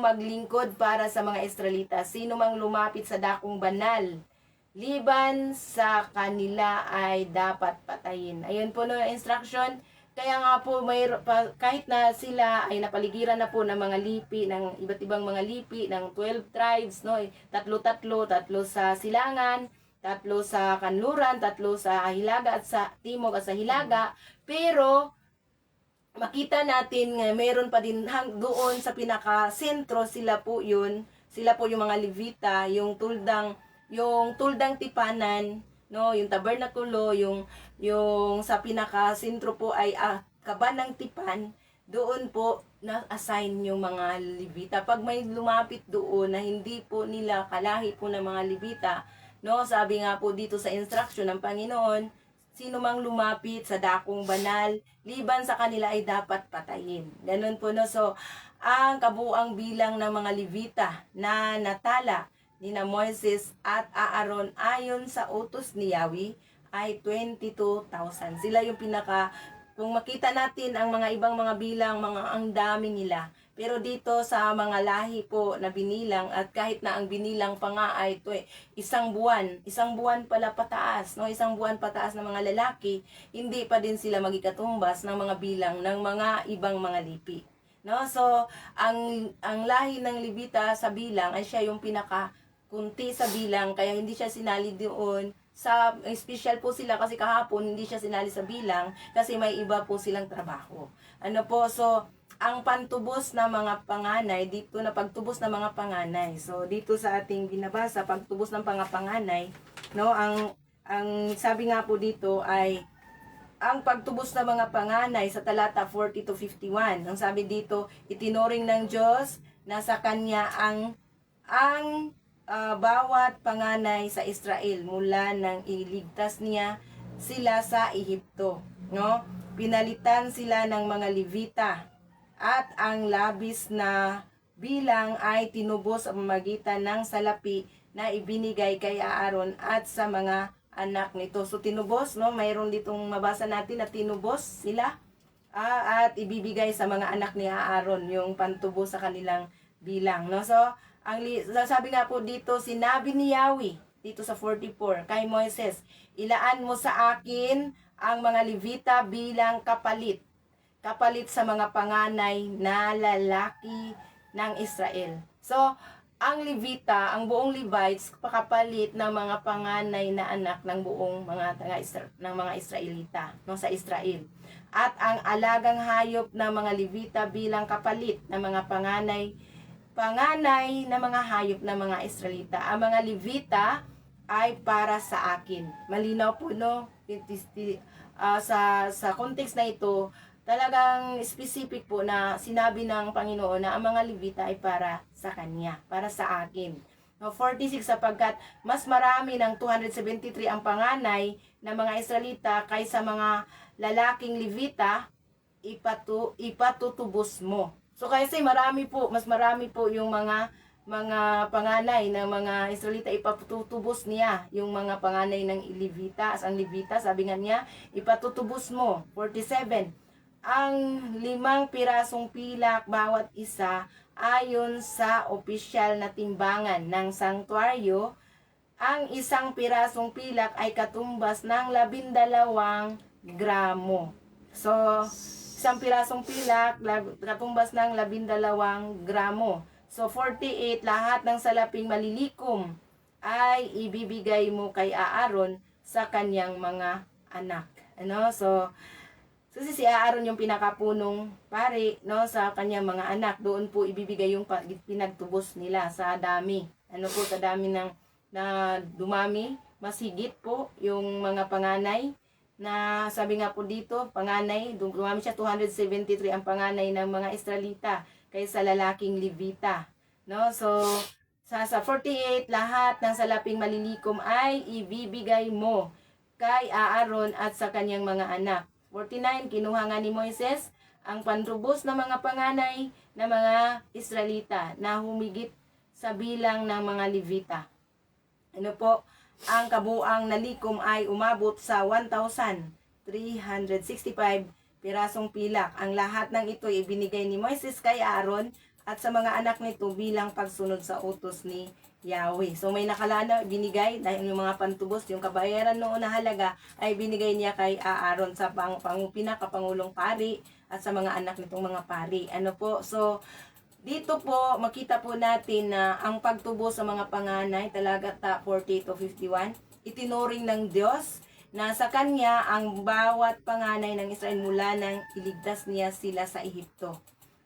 maglingkod para sa mga Israelita. Sino mang lumapit sa dakong banal, liban sa kanila ay dapat patayin. Ayun po no instruction. Kaya nga po kahit na sila ay napaligiran na po ng mga lipi, ng iba't ibang mga lipi, ng 12 tribes, no? Tatlo sa silangan, 3 sa kanluran, 3 sa hilaga at sa timog at sa hilaga. Pero makita natin nga meron pa din doon sa pinaka-sentro, sila po yung mga Levita, yung tuldang tipanan, no, yung tabernakulo, yung sa pinaka-sentro po ay kaban ng tipan. Doon po na-assign yung mga Levita. Pag may lumapit doon na hindi po nila kalahi po ng mga Levita, no, sabi nga po dito sa instruction ng Panginoon, sino mang lumapit sa dakong banal, liban sa kanila ay dapat patayin. Ganun po no. So, ang kabuang bilang ng mga Levita na natala ni na Moises at Aaron ayon sa utos ni Yahweh ay 22,000. Sila yung kung makita natin ang mga ibang mga bilang, ang dami nila. Pero dito sa mga lahi po na binilang, at kahit na ang binilang pa nga ay isang buwan pala pataas, no? Isang buwan pataas ng mga lalaki, hindi pa din sila magikatumbas ng mga bilang ng mga ibang mga lipi. No? So, ang lahi ng Levita sa bilang ay siya yung kunti sa bilang, kaya hindi siya sinali doon. Special po sila kasi kahapon hindi siya sinali sa bilang kasi may iba po silang trabaho. Ano po, so ang pantubos na mga panganay, dito na pagtubos ng mga panganay. So dito sa ating binabasa, pagtubos ng panganay, no, ang sabi nga po dito ay ang pagtubos ng mga panganay sa talata 40 to 51. Ang sabi dito, itinuring ng Diyos na sa kanya ang bawat panganay sa Israel mula nang iligtas niya sila sa Ehipto, no? Pinalitan sila ng mga Levita at ang labis na bilang ay tinubos sa pamamagitan ng salapi na ibinigay kay Aaron at sa mga anak nito. So tinubos, no? Mayroon ditong mabasa natin na tinubos sila at ibibigay sa mga anak ni Aaron yung pantubos sa kanilang bilang, no? So sabi nga po dito, sinabi ni Yahweh dito sa 44 kay Moises, ilaan mo sa akin ang mga Levita bilang kapalit sa mga panganay na lalaki ng Israel. So, ang Levita, ang buong Levites, pakapalit ng mga panganay na anak ng buong ng mga Israelita, no, sa Israel. At ang alagang hayop ng mga Levita bilang kapalit ng mga panganay na mga hayop ng mga Israelita. Ang mga Levita ay para sa akin. Malinaw po, no? Sa context na ito, talagang specific po na sinabi ng Panginoon na ang mga Levita ay para sa Kanya, para sa akin. No, 46, sapagkat mas marami ng 273 ang panganay ng mga Israelita kaysa mga lalaking Levita, ipatutubos mo. So kasi mas marami po yung mga mga panganay ng mga Israelita, ipatutubos niya yung mga panganay ng Levita. Ang Levita, sabi nga niya, ipatutubos mo. 47. Ang 5 pirasong pilak bawat isa ayon sa opisyal na timbangan ng sanktuaryo. Ang 1 pirasong pilak ay katumbas ng 12 gramo. So, 1 pirasong pilak katumbas ng 12 gramo. So, 48, lahat ng salaping malilikom ay ibibigay mo kay Aaron sa kanyang mga anak. Ano? So si Aaron yung pinakapunong pari, no, sa kanyang mga anak. Doon po ibibigay yung pinagtubos nila sa dami. Ano po, sa dami ng na dumami, mas higit po yung mga panganay na sabi nga po dito, panganay, dumami siya 273 ang panganay ng mga Israelita kaysa lalaking Levita. No? So, sa 48, lahat ng salaping malilikom ay ibibigay mo kay Aaron at sa kanyang mga anak. 49, kinuha nga ni Moises ang pantubos ng mga panganay ng mga Israelita na humigit sa bilang ng mga Levita. Ano po, ang kabuang nalikom ay umabot sa 1,365 pirasong pilak. Ang lahat ng ito ay ibinigay ni Moises kay Aaron at sa mga anak nito bilang pagsunod sa utos ni Yahweh. So may nakalana binigay dahil yung mga pantubos, yung kabayaran noon na halaga ay binigay niya kay Aaron sa pinakapangulong pari at sa mga anak nitong mga pari. Ano po? So dito po makita po natin na ang pagtubos sa mga panganay talaga 40 to 51 itinuring ng Diyos na sa kanya ang bawat panganay ng Israel mula nang iligtas niya sila sa Ehipto.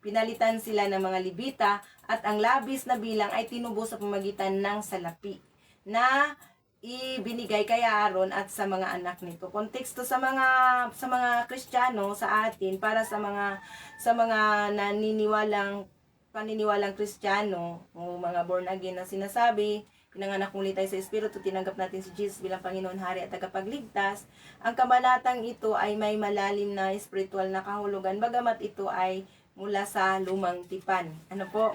Pinalitan sila ng mga Levita at ang labis na bilang ay tinubos sa pamagitan ng salapi na ibinigay kay Aaron at sa mga anak nito. Konteksto sa mga Kristiyano sa atin para sa mga paniniwalang Kristiyano o mga born again na sinasabi, pinanganak muli tayo sa Espiritu, tinanggap natin si Jesus bilang Panginoon, Hari at Tagapagligtas. Ang kabanatang ito ay may malalim na spiritual na kahulugan, bagamat ito ay mula sa lumang tipan. Ano po?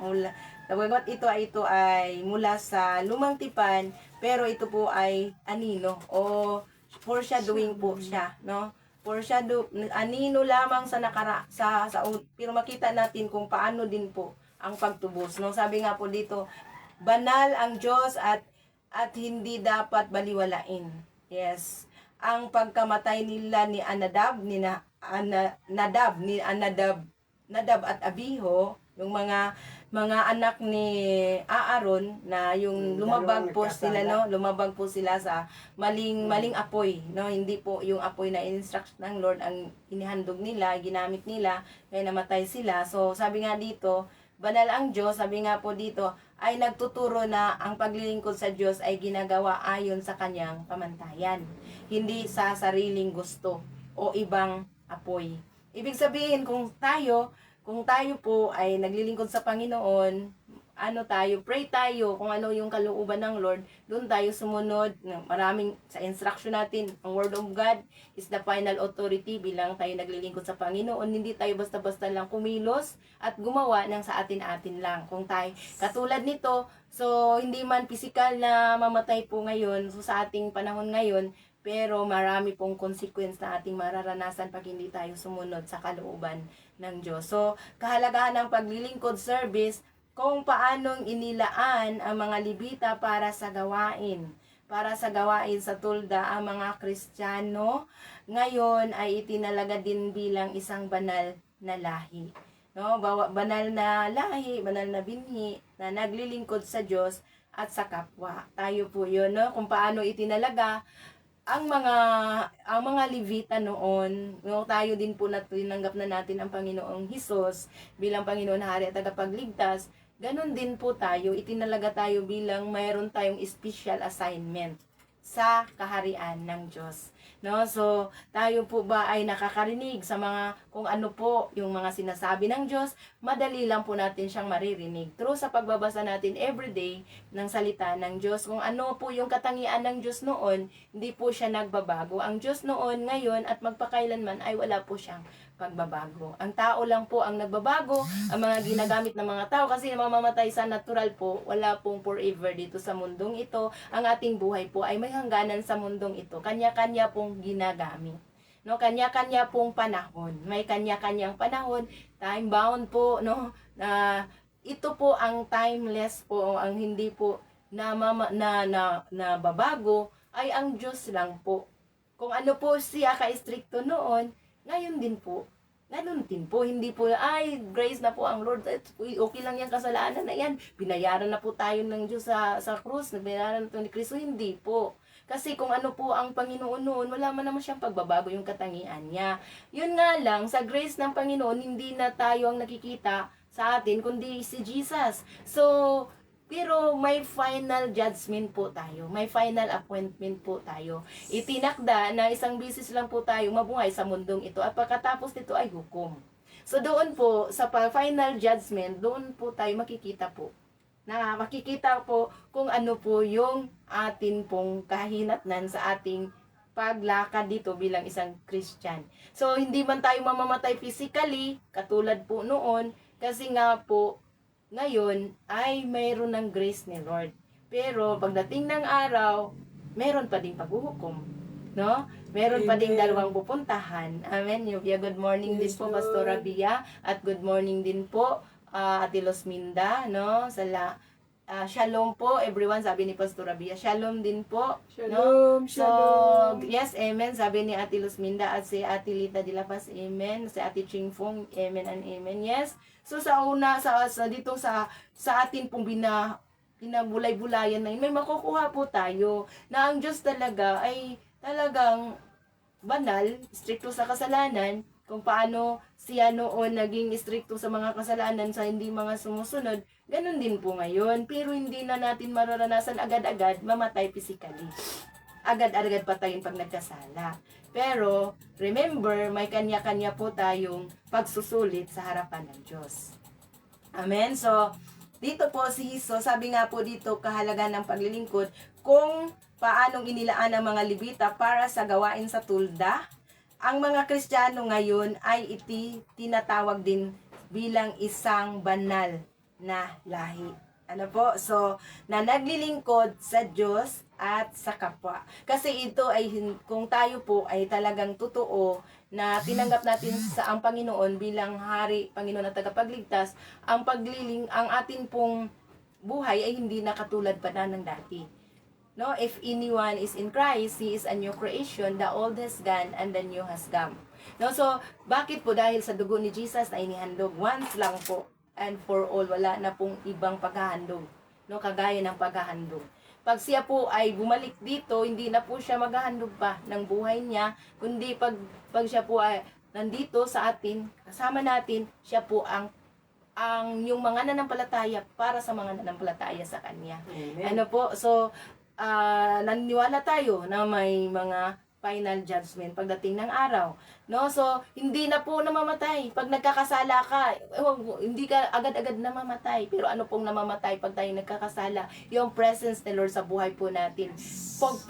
Bagamat ito ay mula sa lumang tipan, pero ito po ay anino o foreshadowing po siya, no? Anino lamang sa pero makita natin kung paano din po ang pagtubos, no? Sabi nga po dito, banal ang Diyos at hindi dapat baliwalain. Yes. Ang pagkamatay nila ni Nadab at Abiho, yung mga anak ni Aaron na yung lumabag po sila, no? Lumabag po sila sa maling apoy, no? Hindi po yung apoy na instruction ng Lord ang inihandog nila, ginamit nila, kaya namatay sila. So sabi nga dito, banal ang Diyos, sabi nga po dito, ay nagtuturo na ang paglilingkod sa Diyos ay ginagawa ayon sa kanyang pamantayan, hindi sa sariling gusto o ibang apoy. Ibig sabihin, kung tayo po ay naglilingkod sa Panginoon, pray tayo kung ano yung kalooban ng Lord, doon tayo sumunod. Maraming sa instruction natin, ang Word of God is the final authority bilang tayo naglilingkod sa Panginoon. Hindi tayo basta-basta lang kumilos at gumawa ng sa atin-atin lang. Kung tayo, katulad nito, so hindi man physical na mamatay po ngayon, so sa ating panahon ngayon, pero marami pong consequence na ating mararanasan pag hindi tayo sumunod sa kalooban ng Diyos. So, kahalagahan ng paglilingkod service, kung paanong inilaan ang mga Levita para sa gawain sa tulda ang mga Kristiyano, ngayon ay itinalaga din bilang isang banal na lahi. No? Banal na lahi, banal na binhi, na naglilingkod sa Diyos at sa kapwa. Tayo po yun, no? Kung paano itinalaga ang mga Levita noon, no, tayo din po tinanggap na natin ang Panginoong Hesus bilang Panginoon, Hari at Tagapagligtas. Ganon din po tayo, itinalaga tayo bilang mayroon tayong special assignment sa kaharian ng Diyos. No? So, tayo po ba ay nakakarinig sa mga kung ano po yung mga sinasabi ng Diyos, madali lang po natin siyang maririnig. Through sa pagbabasa natin everyday ng salita ng Diyos, kung ano po yung katangian ng Diyos noon, hindi po siya nagbabago. Ang Diyos noon, ngayon, at magpakailanman ay wala po siyang pagbabago. Ang tao lang po ang nagbabago, ang mga ginagamit ng mga tao, kasi mamamatay sa natural po, wala pong forever dito sa mundong ito. Ang ating buhay po ay may hangganan sa mundong ito. Kanya-kanya pong ginagamit. No, kanya-kanya pong panahon. May kanya-kanyang panahon, time bound po, no? Na ito po ang timeless po, ang hindi po na babago ay ang Diyos lang po. Kung ano po siya ka-stricto noon, ngayon din po. Ganun din po, hindi po, ay, grace na po ang Lord, okay lang yan, kasalanan na yan, binayaran na po tayo ng Diyos sa krus, binayaran na ito ni Kristo, hindi po. Kasi kung ano po ang Panginoon noon, wala man naman siyang pagbabago yung katangian niya. Yun nga lang, sa grace ng Panginoon, hindi na tayo ang nakikita sa atin, kundi si Jesus. So, pero may final judgment po tayo. May final appointment po tayo. Itinakda na isang bisis lang po tayo mabuhay sa mundong ito at pagkatapos nito ay hukom. So doon po, sa final judgment, doon po tayo makikita po kung ano po yung atin pong kahinatnan sa ating paglakad dito bilang isang Christian. So, hindi man tayo mamamatay physically, katulad po noon, kasi nga po, ngayon ay mayroon ng grace ni Lord. Pero, pagdating ng araw, meron pa ding paghuhukom. No? Meron pa ding Amen. dalawang pupuntahan. Amen. Yuvia, good morning din Yes, po, Lord. Pastora Bia. At good morning din po, Ate Losminda, no? Shalom po, everyone, sabi ni Pastora Bia. Shalom din po. Shalom, So, shalom. yes, amen, sabi ni Ate Losminda at si Ate Lita de la Paz, amen. Si Ate Chingfong, amen and amen. Yes. So, sa dito sa atin pong pinabulay-bulayan na yun, may makukuha po tayo na ang Diyos talaga ay talagang banal, stricto sa kasalanan, kung paano siya noon naging stricto sa mga kasalanan sa hindi mga sumusunod, ganun din po ngayon. Pero hindi na natin mararanasan agad-agad mamatay physically. Agad-agad patayin pag nagkasala. Pero, remember, may kanya-kanya po tayong pagsusulit sa harapan ng Diyos. Amen? So, dito po si Jesus, sabi nga po dito, kahalagan ng paglilingkod, kung paanong inilaan ang mga Levita para sa gawain sa tulda. Ang mga Kristiyano ngayon ay tinatawag din bilang isang banal na lahi. Ano po? So, na naglilingkod sa Diyos at sa kapwa. Kasi ito ay, kung tayo po ay talagang totoo na tinanggap natin sa ang Panginoon bilang Hari, Panginoon at tagapagligtas, ang atin pong buhay ay hindi na katulad pa na ng dati. No, if anyone is in Christ, he is a new creation, the old has gone and the new has come. No, so bakit po? Dahil sa dugo ni Jesus na inihandog once lang po and for all, wala na pong ibang paghahandog. No, kagaya ng paghahandog. Pag siya po ay bumalik dito, hindi na po siya maghahandog pa ng buhay niya, kundi pag siya po ay nandito sa atin, kasama natin, siya po ang yung mga nanampalataya para sa mga nanampalataya sa kanya. Amen. Ano po? So, naniniwala tayo na may mga final judgment pagdating ng araw. No? So, hindi na po namamatay. Pag nagkakasala ka, hindi ka agad-agad namamatay. Pero ano pong namamatay pag tayo nagkakasala? Yung presence ni Lord sa buhay po natin.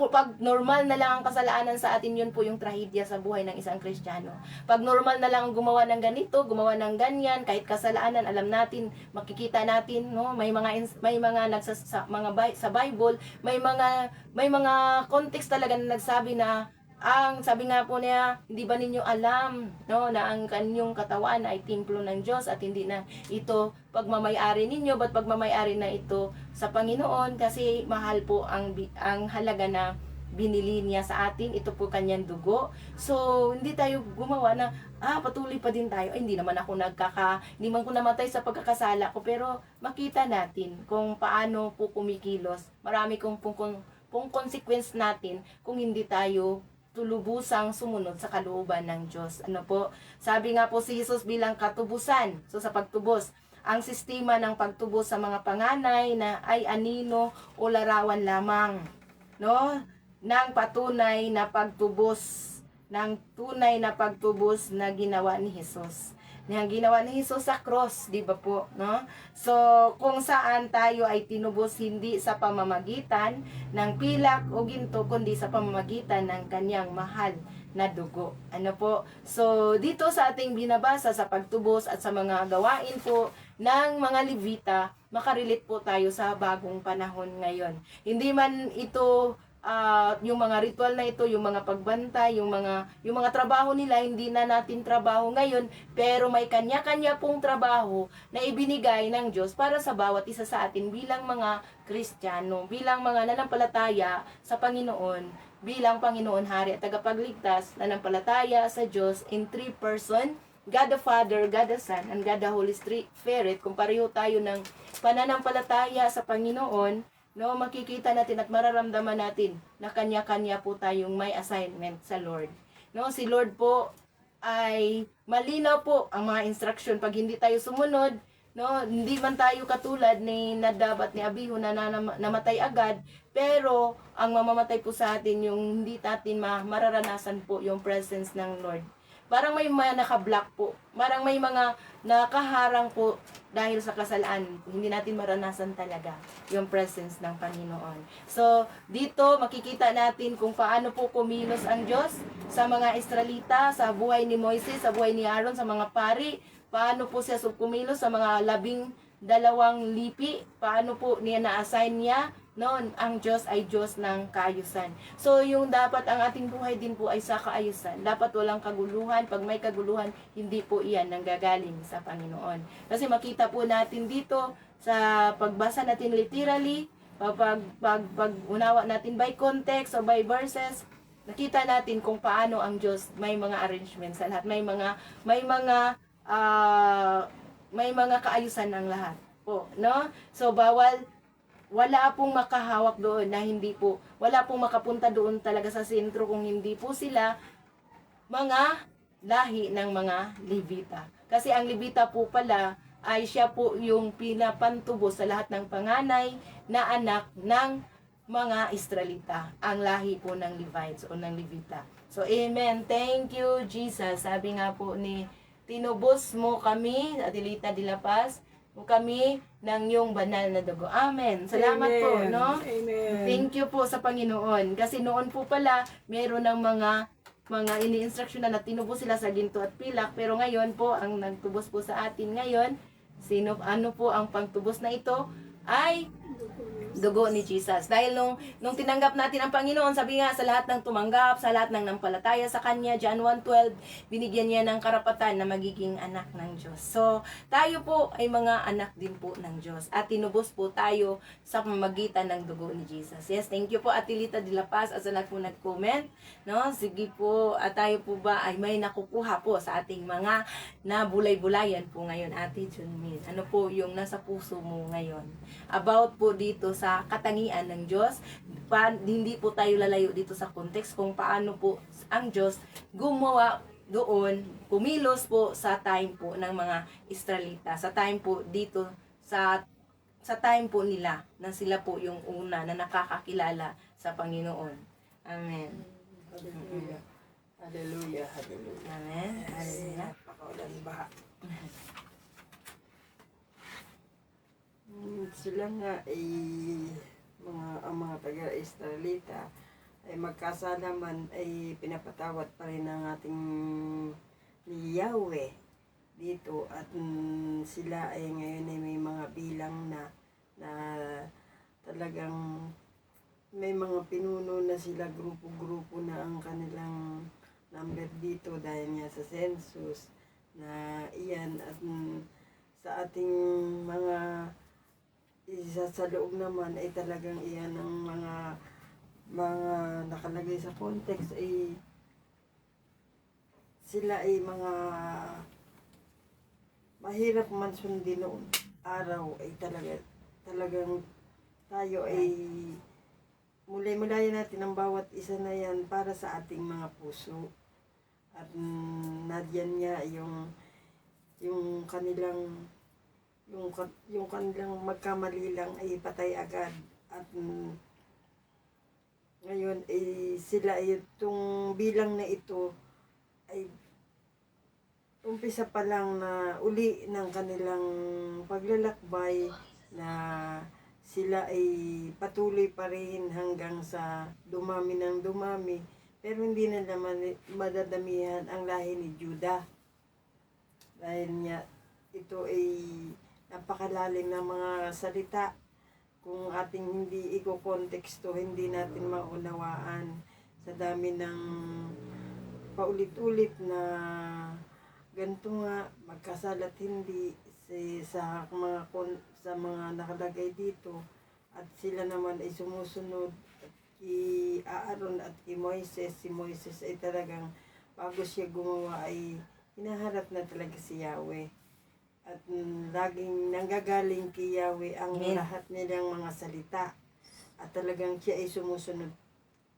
Pag normal na lang ang kasalanan sa atin, yun po yung trahedya sa buhay ng isang Kristiyano. Pag normal na lang ang gumawa ng ganito, gumawa ng ganyan, kahit kasalanan, alam natin, makikita natin, no? May mga sa Bible, may mga context talaga na nagsabi na sabi nga po niya, hindi ba ninyo alam, no, na ang kanyong katawan ay templo ng Diyos at hindi na ito pagmamay-ari ninyo, but pagmamay-ari na ito sa Panginoon kasi mahal po ang halaga na binili niya sa atin, ito po kanyang dugo. So, hindi tayo gumawa na, patuloy pa din tayo. Ay, hindi naman ko namatay sa pagkakasala ko, pero makita natin kung paano po kumikilos. Marami pong consequence natin kung hindi tayo tulubusang sumunod sa kalooban ng Diyos. Ano po? Sabi nga po si Jesus bilang katubusan. So sa pagtubos, ang sistema ng pagtubos sa mga panganay na ay anino o larawan lamang, no? Ng patunay na pagtubos ng tunay na pagtubos na ginawa ni Jesus. Ang ginawa ni Jesus sa cross, di ba po, no? So, kung saan tayo ay tinubos hindi sa pamamagitan ng pilak o ginto, kundi sa pamamagitan ng kanyang mahal na dugo. Ano po? So, dito sa ating binabasa sa pagtubos at sa mga gawain po ng mga Levita, makarelate po tayo sa bagong panahon ngayon. Hindi man ito yung mga ritual na ito, yung mga pagbantay, yung mga trabaho nila, hindi na natin trabaho ngayon, pero may kanya-kanya pong trabaho na ibinigay ng Diyos para sa bawat isa sa atin bilang mga Kristiyano, bilang mga nanampalataya sa Panginoon, bilang Panginoon Hari at tagapagligtas, nanampalataya sa Diyos in three person, God the Father, God the Son, and God the Holy Spirit. Kung pareho tayo ng pananampalataya sa Panginoon, no, makikita natin at mararamdaman natin na kanya-kanya po tayong may assignment sa Lord. No, si Lord po ay malinaw po ang mga instruction. Pag hindi tayo sumunod, no, hindi man tayo katulad ni Nadab at ni Abihu na namatay agad, pero ang mamamatay po sa atin yung hindi natin mararanasan po yung presence ng Lord. Parang may mga naka-block po. Parang may mga nakaharang po dahil sa kasalanan. Hindi natin maranasan talaga yung presence ng Panginoon. So, dito makikita natin kung paano po kumilos ang Diyos sa mga Israelita, sa buhay ni Moises, sa buhay ni Aaron, sa mga pari. Paano po siya kumilos sa mga 12 lipi. Paano po niya na-assign niya. Noon, ang Diyos ay Diyos ng kaayusan. So, yung dapat ang ating buhay din po ay sa kaayusan. Dapat walang kaguluhan. Pag may kaguluhan, hindi po iyan nanggagaling sa Panginoon. Kasi makita po natin dito sa pagbasa natin literally, pag unawa natin by context o by verses, nakita natin kung paano ang Diyos may mga arrangements sa lahat. May mga kaayusan ang lahat po, no? So, wala pong makahawak doon na hindi po, wala pong makapunta doon talaga sa sentro kung hindi po sila mga lahi ng mga Levita. Kasi ang Levita po pala ay siya po yung pinapantubos sa lahat ng panganay na anak ng mga Israelita, ang lahi po ng Levites o ng Levita. So, amen. Thank you, Jesus. Sabi nga po ni, tinubos mo kami, Adelita de la Paz, kami ng iyong banal na dugo. Amen. Salamat Amen. po, no? Amen. Thank you po sa Panginoon. Kasi noon po pala, meron ng mga ini-instruction na tinubos sila sa ginto at pilak. Pero ngayon po, ang nagtubos po sa atin ngayon, ano po ang pagtubos na ito? Ay dugo ni Jesus. Dahil nung tinanggap natin ang Panginoon, sabi nga sa lahat ng tumanggap, sa lahat ng nampalataya sa Kanya, John 1:12, binigyan niya ng karapatan na magiging anak ng Diyos. So, tayo po ay mga anak din po ng Diyos. At tinubos po tayo sa pamamagitan ng dugo ni Jesus. Yes, thank you po Atilita de la Paz at sa lahat po nag-comment. No? Sige po, at tayo po ba ay may nakukuha po sa ating mga nabulay-bulayan po ngayon, Ate Junmin. Ano po yung nasa puso mo ngayon? About po dito sa katangian ng Diyos. Hindi po tayo lalayo dito sa context kung paano po ang Diyos gumawa doon, kumilos po sa time po ng mga Israelita. Sa time po dito, sa time po nila, na sila po yung una na nakakakilala sa Panginoon. Amen. Hallelujah. Hallelujah. Hallelujah. Amen. Hallelujah. Pakaulan baha. Sila nga ay ang mga taga-Israelita ay magkasala man ay pinapatawad pa rin ng ating ni Yahweh dito at sila ay ngayon ay may mga bilang na talagang may mga pinuno na sila, grupo-grupo na ang kanilang number dito dahil nga sa census na iyan at sa ating mga isa sa loob naman ay talagang iyan ang mga nakalagay sa context ay sila ay mga mahirap man sundin noon araw ay talagang tayo ay mulay-mulayan natin ang bawat isa na yan para sa ating mga puso at nadyan niya yung kanilang yung kanilang magkamali lang ay patay agad at Ngayon, sila itong bilang na ito ay umpisa pa lang na uli ng kanilang paglalakbay na sila ay patuloy pa rin hanggang sa dumami ng dumami. Pero hindi na naman madadamihan ang lahi ni Judah. Dahil niya, ito ay napakalalim ng mga salita. Kung ating hindi iko-konteksto, hindi natin maunawaan sa dami ng paulit-ulit na ganito nga, magkasalat hindi sa mga nakalagay dito. At sila naman ay sumusunod kay Aaron at kay Moises. Si Moises ay talagang bago siya gumawa ay hinaharap na talaga si Yahweh. At laging nanggagaling kay Yahweh ang Amen. lahat nilang mga salita. At talagang siya ay sumusunod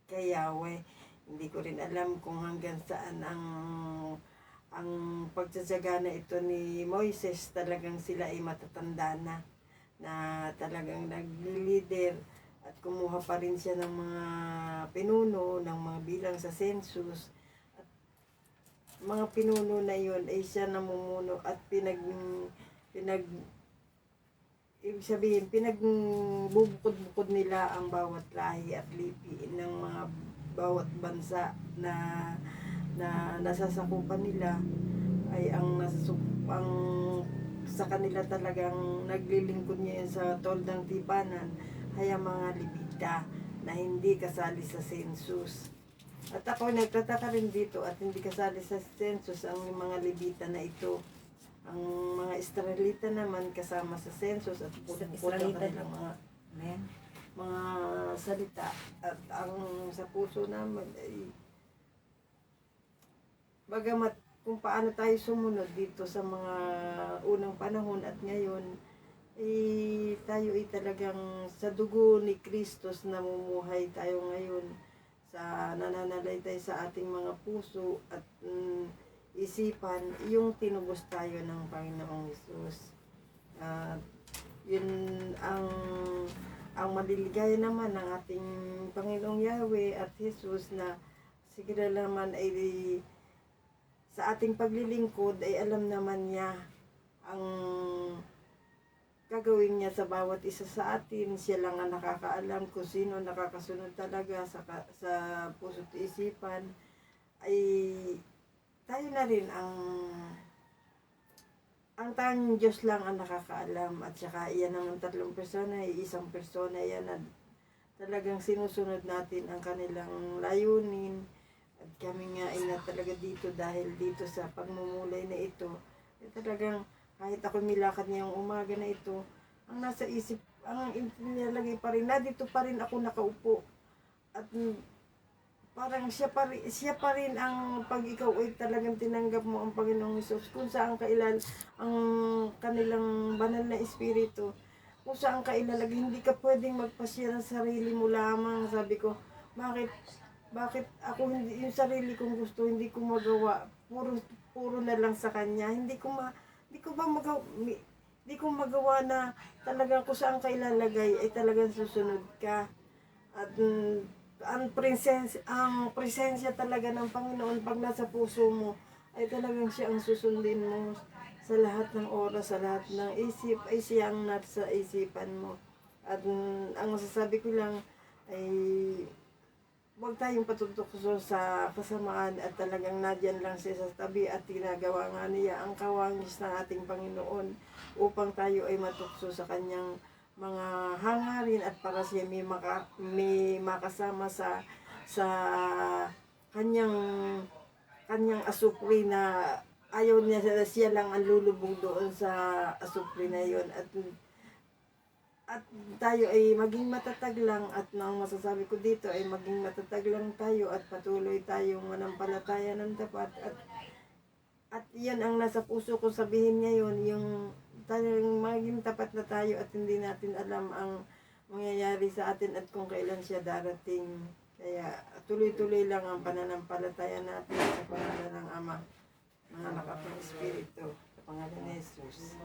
kay Yahweh. Hindi ko rin alam kung hanggang saan ang pagsasagana ito ni Moises. Talagang sila ay matatanda na talagang nagli-leader at kumuha pa rin siya ng mga pinuno, ng mga bilang sa census. Mga pinuno na yun ay siya namumuno at ibig sabihin, pinagbubukod-bukod nila ang bawat lahi at lipi ng mga bawat bansa na nasasakupan nila ay ang sa kanila talagang naglilingkod niya yun sa toldang tipanan ay ang mga libita na hindi kasali sa census. At ako nagtataka rin dito at hindi kasali sa census ang mga Levita na ito. Ang mga Israelita naman kasama sa census at Israelita kanilang Amen. mga salita. At ang sa puso naman ay bagamat kung paano tayo sumunod dito sa mga unang panahon at ngayon, tayo ay talagang sa dugo ni Kristus namumuhay tayo ngayon sa nananalaytay sa ating mga puso at isipan, yung tinubos tayo ng Panginoong Hesus. Yun ang maliligaya naman ng ating Panginoong Yahweh at Hesus na sige naman ay sa ating paglilingkod ay alam naman niya ang gagawin niya sa bawat isa sa atin. Siya lang ang nakakaalam kung sino nakakasunod talaga sa puso't isipan. Ay tayo na rin ang tanging Diyos lang ang nakakaalam. At saka iyan ang tatlong persona, isang persona yan na talagang sinusunod natin ang kanilang layunin. At kami nga ay na talaga dito dahil dito sa pagmumulay na ito ay talagang kahit ako nilakad ngayong umaga na ito, ang nasa isip, ang nilalagay pa rin, na dito pa rin ako nakaupo. At parang siya pa rin ang pag ikaw ay talagang tinanggap mo ang Panginoong Hesus, kung saan kailan ang kanilang banal na espiritu, kung saan ka ilalagay, hindi ka pwedeng magpasya ng sarili mo lamang. Sabi ko, bakit ako hindi, yung sarili kong gusto, hindi ko magawa, puro na lang sa Kanya, hindi ko magawa na talaga kung saan ka ilalagay ay talagang susunod ka. At ang presensya talaga ng Panginoon pag nasa puso mo ay talagang siya ang susundin mo sa lahat ng oras, sa lahat ng isip ay siya ang nasa isipan mo. At ang masasabi ko lang ay huwag tayong patutukso sa kasamaan at talagang nadyan lang siya sa tabi at ginagawa nga niya ang kawangis ng ating Panginoon upang tayo ay matukso sa kanyang mga hangarin at para siya may makasama sa kanyang asupri na ayaw niya siya lang ang lulubog doon sa asupri na yon. At tayo ay maging matatag lang at ang masasabi ko dito ay maging matatag lang tayo at patuloy tayong manampalataya ng tapat at yan ang nasa puso ko sabihin ngayon, yung tayong maging tapat na tayo at hindi natin alam ang mangyayari sa atin at kung kailan siya darating. Kaya tuloy-tuloy lang ang pananampalataya natin sa pangalan ng Ama, ng Anak at ng Espiritu, sa pangalan ni Jesus.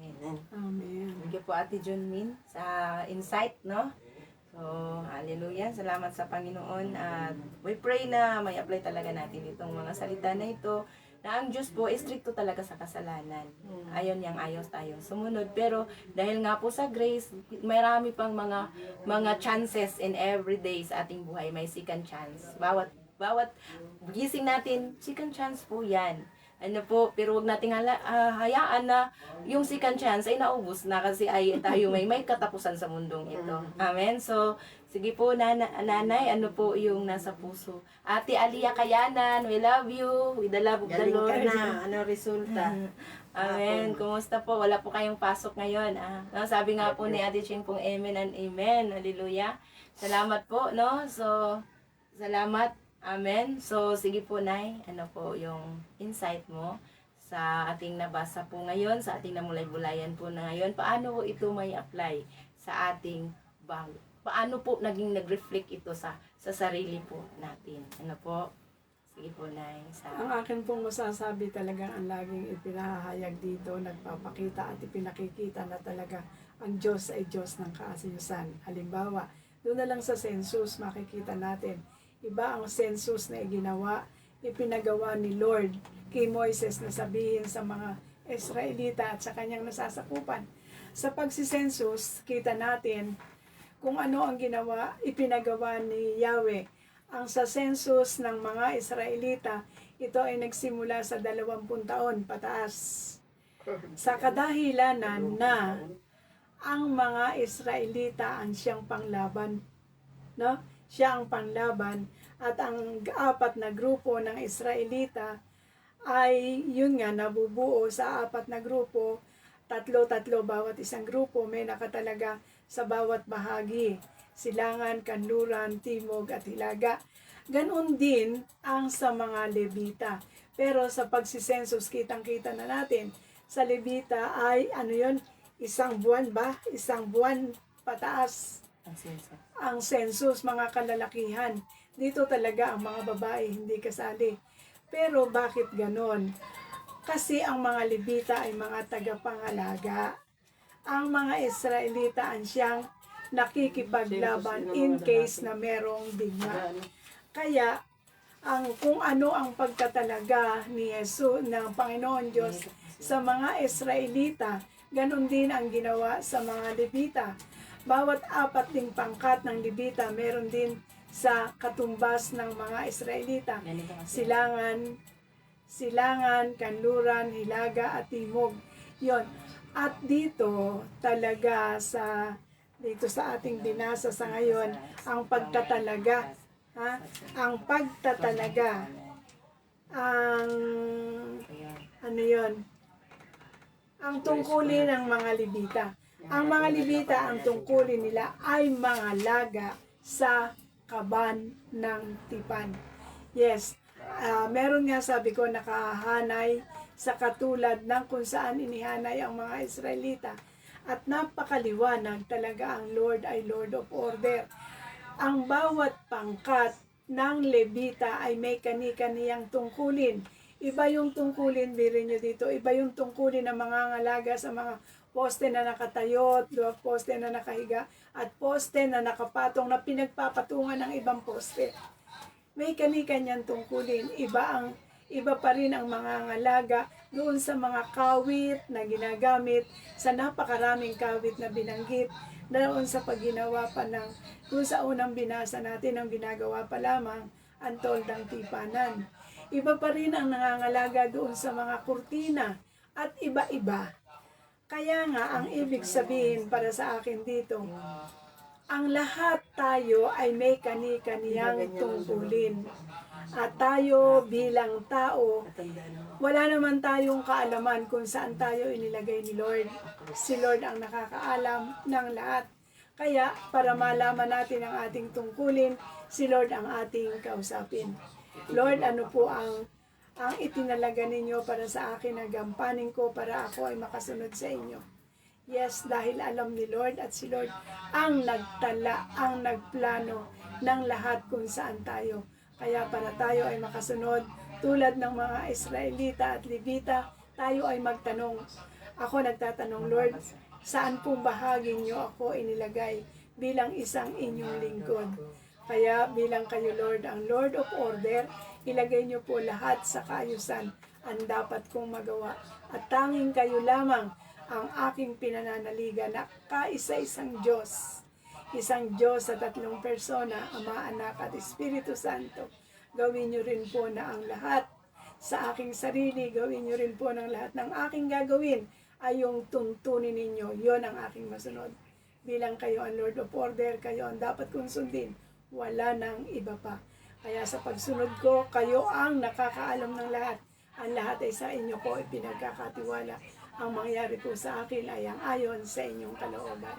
Amen. Amen. Thank you po Ate Junmin sa insight, no? So, hallelujah. Salamat sa Panginoon. At we pray na may apply talaga natin itong mga salita na ito na ang Diyos po, stricto talaga sa kasalanan. Ayon niyang ayos tayo sumunod. Pero dahil nga po sa grace, marami pang mga chances in every day sa ating buhay. May second chance. Bawat gising natin, second chance po yan. Ano po, pero wag nating hayaan na yung second chance ay naubos na kasi ay tayo may katapusan sa mundong ito. Amen. So, sige po nanay, ano po yung nasa puso? Ate Alia Kayanan, we love you with the love of the Galing ka Lord. na. Ano resulta? Amen. Kumusta po? Wala po kayong pasok ngayon. Sabi nga po ni Ate Ching pong amen and amen. Hallelujah. Salamat po, no? So, salamat. Amen. So, sige po, Nay. Ano po yung insight mo sa ating nabasa po ngayon, sa ating namulay-bulayan po na ngayon? Paano po ito may apply sa ating bago? Paano po naging nag-reflect ito sa sarili po natin? Ano po? Sige po, Nay. Ang akin pong masasabi talagang ang laging ipinahayag dito, nagpapakita at ipinakikita na talaga ang Diyos ay Diyos ng kaayusan. Halimbawa, doon na lang sa census makikita natin, iba ang census na ipinagawa ni Lord kay Moises na sabihin sa mga Israelita at sa kanyang nasasakupan. Sa pagsisensus, kita natin kung ano ang ipinagawa ni Yahweh. Ang sa census ng mga Israelita, ito ay nagsimula sa 20 taon pataas. Sa kadahilanan na ang mga Israelita ang siyang panglaban, no? Siya ang panglaban at ang apat na grupo ng Israelita ay yun nga nabubuo sa apat na grupo, tatlo bawat isang grupo, may nakatalaga sa bawat bahagi, silangan, kanluran, timog at hilaga. Ganon din ang sa mga Levita. Pero sa pagsisensus, kitang-kita na natin, sa Levita ay ano yun, isang buwan pataas ang census, mga kalalakihan. Dito talaga ang mga babae hindi kasali. Pero bakit ganon? Kasi ang mga Levita ay mga tagapangalaga. Ang mga Israelita ang siyang nakikipaglaban in case na merong digma. Kaya kung ano ang pagtatalaga ni Jesus ng Panginoon Diyos sa mga Israelita, ganon din ang ginawa sa mga Levita. Bawat apat ding pangkat ng Levita, meron din sa katumbas ng mga Israelita. Silangan, kanluran, hilaga at timog. Yon. At dito talaga dito sa ating binasa sa ngayon, ang pagtatalaga, ang tungkulin ng mga Levita. Ang mga Levita, ang tungkulin nila ay mga laga sa kaban ng tipan. Yes, meron nga sabi ko nakahanay sa katulad ng kung saan inihanay ang mga Israelita. At napakaliwanag talaga ang Lord ay Lord of Order. Ang bawat pangkat ng Levita ay may kani-kaniyang tungkulin. Iba yung tungkulin, birin nyo dito, iba yung tungkulin ng mga ngalaga sa mga poste na nakatayo, poste na nakahiga, at poste na nakapatong na pinagpapatungan ng ibang poste. May kani-kanyang tungkulin. Iba pa rin ang mga ngalaga doon sa mga kawit na ginagamit, sa napakaraming kawit na binanggit, doon sa pagginawa pa doon sa unang binasa natin, ang ginagawa pa lamang ang toldang tipanan. Iba pa rin ang nangangalaga doon sa mga kurtina at iba-iba. Kaya nga, ang ibig sabihin para sa akin dito, ang lahat tayo ay may kani-kaniyang tungkulin. At tayo bilang tao, wala naman tayong kaalaman kung saan tayo inilagay ni Lord. Si Lord ang nakakaalam ng lahat. Kaya para malaman natin ang ating tungkulin, si Lord ang ating kausapin. Lord, ano po ang itinalaga ninyo para sa akin na gampanin ko para ako ay makasunod sa inyo? Yes, dahil alam ni Lord at si Lord ang nagtala, ang nagplano ng lahat kung saan tayo. Kaya para tayo ay makasunod, tulad ng mga Israelita at Levita, tayo ay magtanong. Ako nagtatanong, Lord, saan pong bahagi niyo ako inilagay? bilang isang inyong lingkod. Kaya bilang kayo Lord, ang Lord of Order, ilagay niyo po lahat sa kaayusan ang dapat kong magawa. At tanging kayo lamang ang aking pinananaligan na kaisa-isang Diyos. Isang Diyos sa tatlong persona, Ama, Anak at Espiritu Santo. Gawin niyo rin po na ang lahat sa aking sarili, gawin niyo rin po ng lahat ng aking gagawin ay yung tuntunin ninyo. Yon ang aking masunod. Bilang kayo ang Lord of Order, kayo ang dapat kong sundin. Wala nang iba pa. Kaya sa pagsunod ko, kayo ang nakakaalam ng lahat. Ang lahat ay sa inyo ko ipinagkakatiwala. Ang mangyari po sa akin ay ang ayon sa inyong kalooban.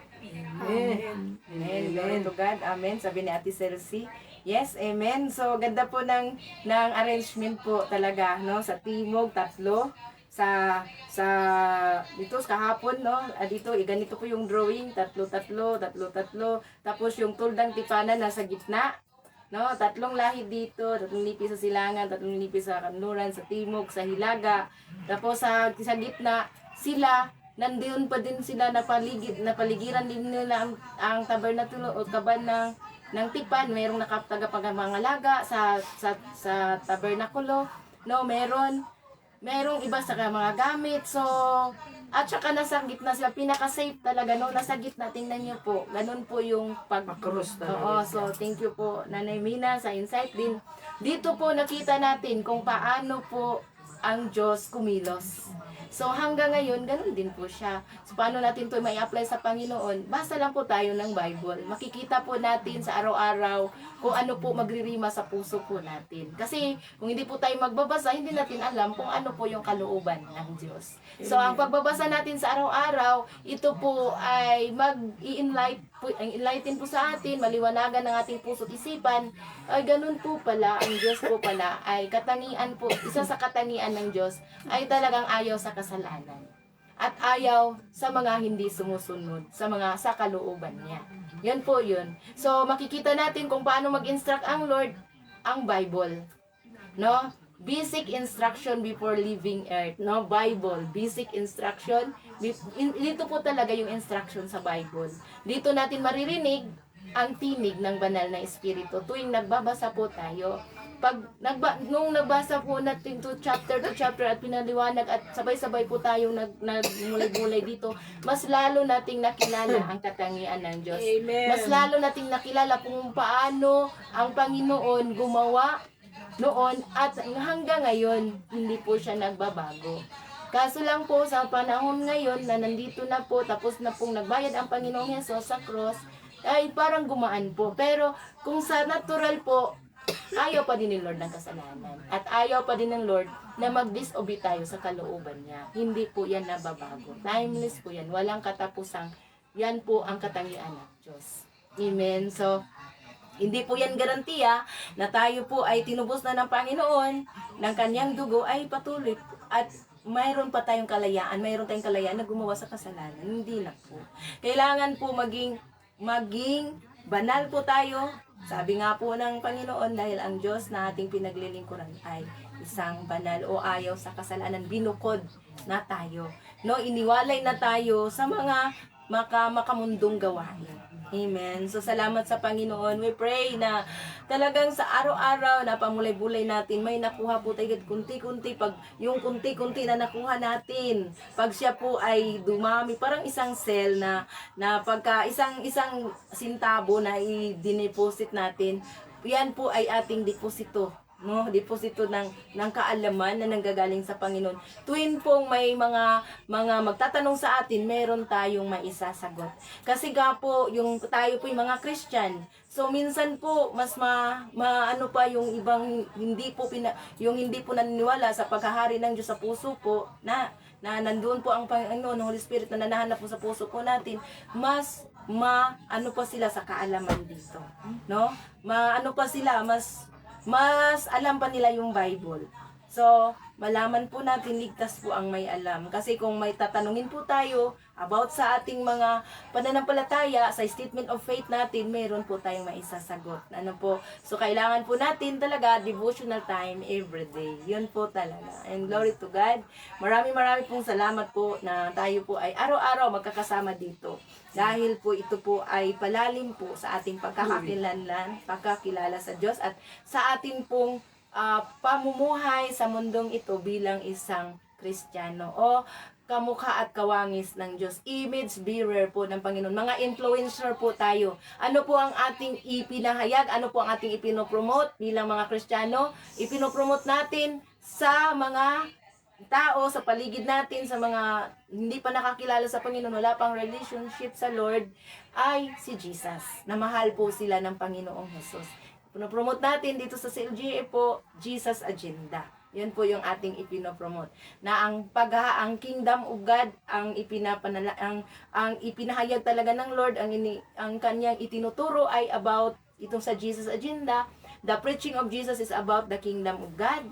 Amen. Amen. Glory to God. Amen. Sabi ni Ate Celsi. Yes, amen. So, ganda po ng arrangement po talaga, no? Sa Timog, 3. Sa dito kahapon, no? Dito, ganito po yung drawing, 3. Tapos yung tuldang tipanan nasa gitna. No, 3 lahi dito, 3 lipi sa silangan, 3 lipi sa kanluran, sa timog, sa hilaga. Tapos sa gitna, sila nandiyon pa din sila napaligiran din nila ang tabernakulo o kaban ng tipan. Mayroong nakatagapangalaga sa tabernakulo. No, merong iba sa mga gamit. So, at saka nasa gitna sila, pinaka-safe talaga, no? Nasa gitna, tingnan niyo po. Ganun po yung Pakrus talaga. Oo, so thank you po, Nanay Mina, sa insight din. Dito po nakita natin kung paano po ang Diyos kumilos. So hanggang ngayon, ganun din po siya. So paano natin ito may apply sa Panginoon? Basta lang po tayo ng Bible. Makikita po natin sa araw-araw kung ano po magririma sa puso po natin. Kasi kung hindi po tayo magbabasa, hindi natin alam kung ano po yung kalooban ng Diyos. So ang pagbabasa natin sa araw-araw, ito po ay enlighten po sa atin, maliwanagan ng ating puso't isipan. Ay ganun po pala, ang Diyos po pala ay katangian po, isa sa katangian ng Diyos ay talagang ayaw sa kasalanan. At ayaw sa mga hindi sumusunod, sa kalooban niya. Yan po yun. So makikita natin kung paano mag-instruct ang Lord, ang Bible. No? Basic instruction before leaving earth. No? Bible, basic instruction. Dito po talaga yung instruction sa Bible. Dito natin maririnig ang tinig ng banal na espiritu tuwing nagbabasa po tayo. Nung nagbasa po natin to chapter at pinaliwanag at sabay-sabay po tayong nagmulay-mulay dito, mas lalo nating nakilala ang katangian ng Diyos. Amen. Mas lalo nating nakilala kung paano ang Panginoon gumawa noon at hanggang ngayon hindi po siya nagbabago. Kaso lang po sa panahon ngayon na nandito na po, tapos na pong nagbayad ang Panginoong Hesus sa cross, ay parang gumaan po. Pero kung sa natural po, ayaw pa din ni Lord ng kasalanan. At ayaw pa din ng Lord na mag-disobey tayo sa kalooban niya. Hindi po yan nababago. Timeless po yan. Walang katapusang. Yan po ang katangian ng Diyos. Amen. So, hindi po yan garantiya na tayo po ay tinubos na ng Panginoon, ng kanyang dugo ay patuloy at mayroon pa tayong kalayaan, na gumawa sa kasalanan. Hindi na po. Kailangan po maging banal po tayo. Sabi nga po ng Panginoon, dahil ang Diyos na ating pinaglilingkuran ay isang banal o ayaw sa kasalanan, binukod na tayo. No, iniwalay na tayo sa mga makamundong gawain. Amen. So, salamat sa Panginoon. We pray na talagang sa araw-araw na pamulay-bulay natin, may nakuha po tayo kunti-kunti. Pag yung kunti-kunti na nakuha natin, pag siya po ay dumami, parang isang cell na pagka isang sintabo na i-deposit natin, yan po ay ating deposito. No, deposito ng kaalaman na nanggagaling sa Panginoon. Tuwing pong may mga magtatanong sa atin, meron tayong maisasagot. Kasi nga po, tayo po yung mga Christian. So minsan po mas ano pa yung ibang hindi po naniniwala sa paghahari ng Diyos sa puso po na nandoon po ang Panginoon, ng Holy Spirit na nanahanap po sa puso po natin, mas ano pa sila sa kaalaman dito. No? Mas alam pa nila yung Bible. So, malaman po natin, ligtas po ang may alam. Kasi kung may tatanungin po tayo about sa ating mga pananampalataya, sa statement of faith natin, meron po tayong maisasagot. Ano po? So, kailangan po natin talaga devotional time every day. Yun po talaga. And glory to God. Maraming pong salamat po na tayo po ay araw-araw magkakasama dito. Dahil po ito po ay palalim po sa ating pagkakakilala sa Diyos at sa ating pong pamumuhay sa mundong ito bilang isang Kristiyano o kamukha at kawangis ng Diyos. Image bearer po ng Panginoon. Mga influencer po tayo. Ano po ang ating ipinahayag? Ano po ang ating ipinopromote bilang mga Kristiyano? Ipinopromote natin sa mga tao sa paligid natin, sa mga hindi pa nakakilala sa Panginoon, wala pang relationship sa Lord, ay si Jesus. Na mahal po sila ng Panginoong Jesus. Pinopromote natin dito sa CLGA po, Jesus Agenda. Yan po yung ating ipinopromote. Na ang kingdom of God, ang ipinahayag talaga ng Lord, ang kanyang itinuturo ay about itong sa Jesus Agenda. The preaching of Jesus is about the kingdom of God.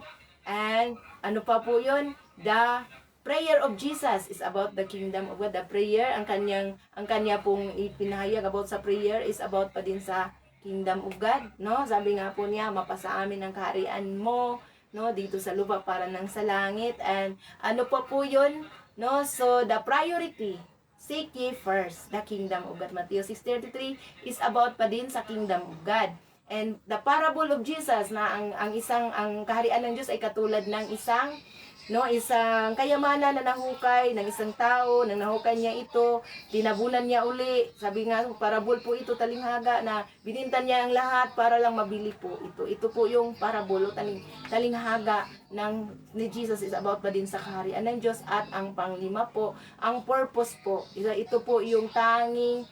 And ano pa po yun? The prayer of Jesus is about the kingdom of God. The prayer, ang kanya pong ipinahayag about sa prayer is about pa din sa kingdom of God, no? Sabi nga po niya, mapasa amin ang kaharian mo, no, dito sa lupa para nang sa langit. And ano pa po 'yun, no? So the priority, seek ye first the kingdom of God. Matthew 6:33 is about pa din sa kingdom of God. And the parable of Jesus na ang kaharian ng Diyos ay katulad ng isang kayamanan na nahukay ng isang tao, nang nahukay niya ito, tinabunan niya uli. Sabi nga, parabol po ito, talinghaga, na binintan niya ang lahat para lang mabili po ito. Ito po yung parabol, talinghaga ni Jesus is about pa din sa kaharian ng Diyos. At ang panglima po, ang purpose po, ito po yung tanging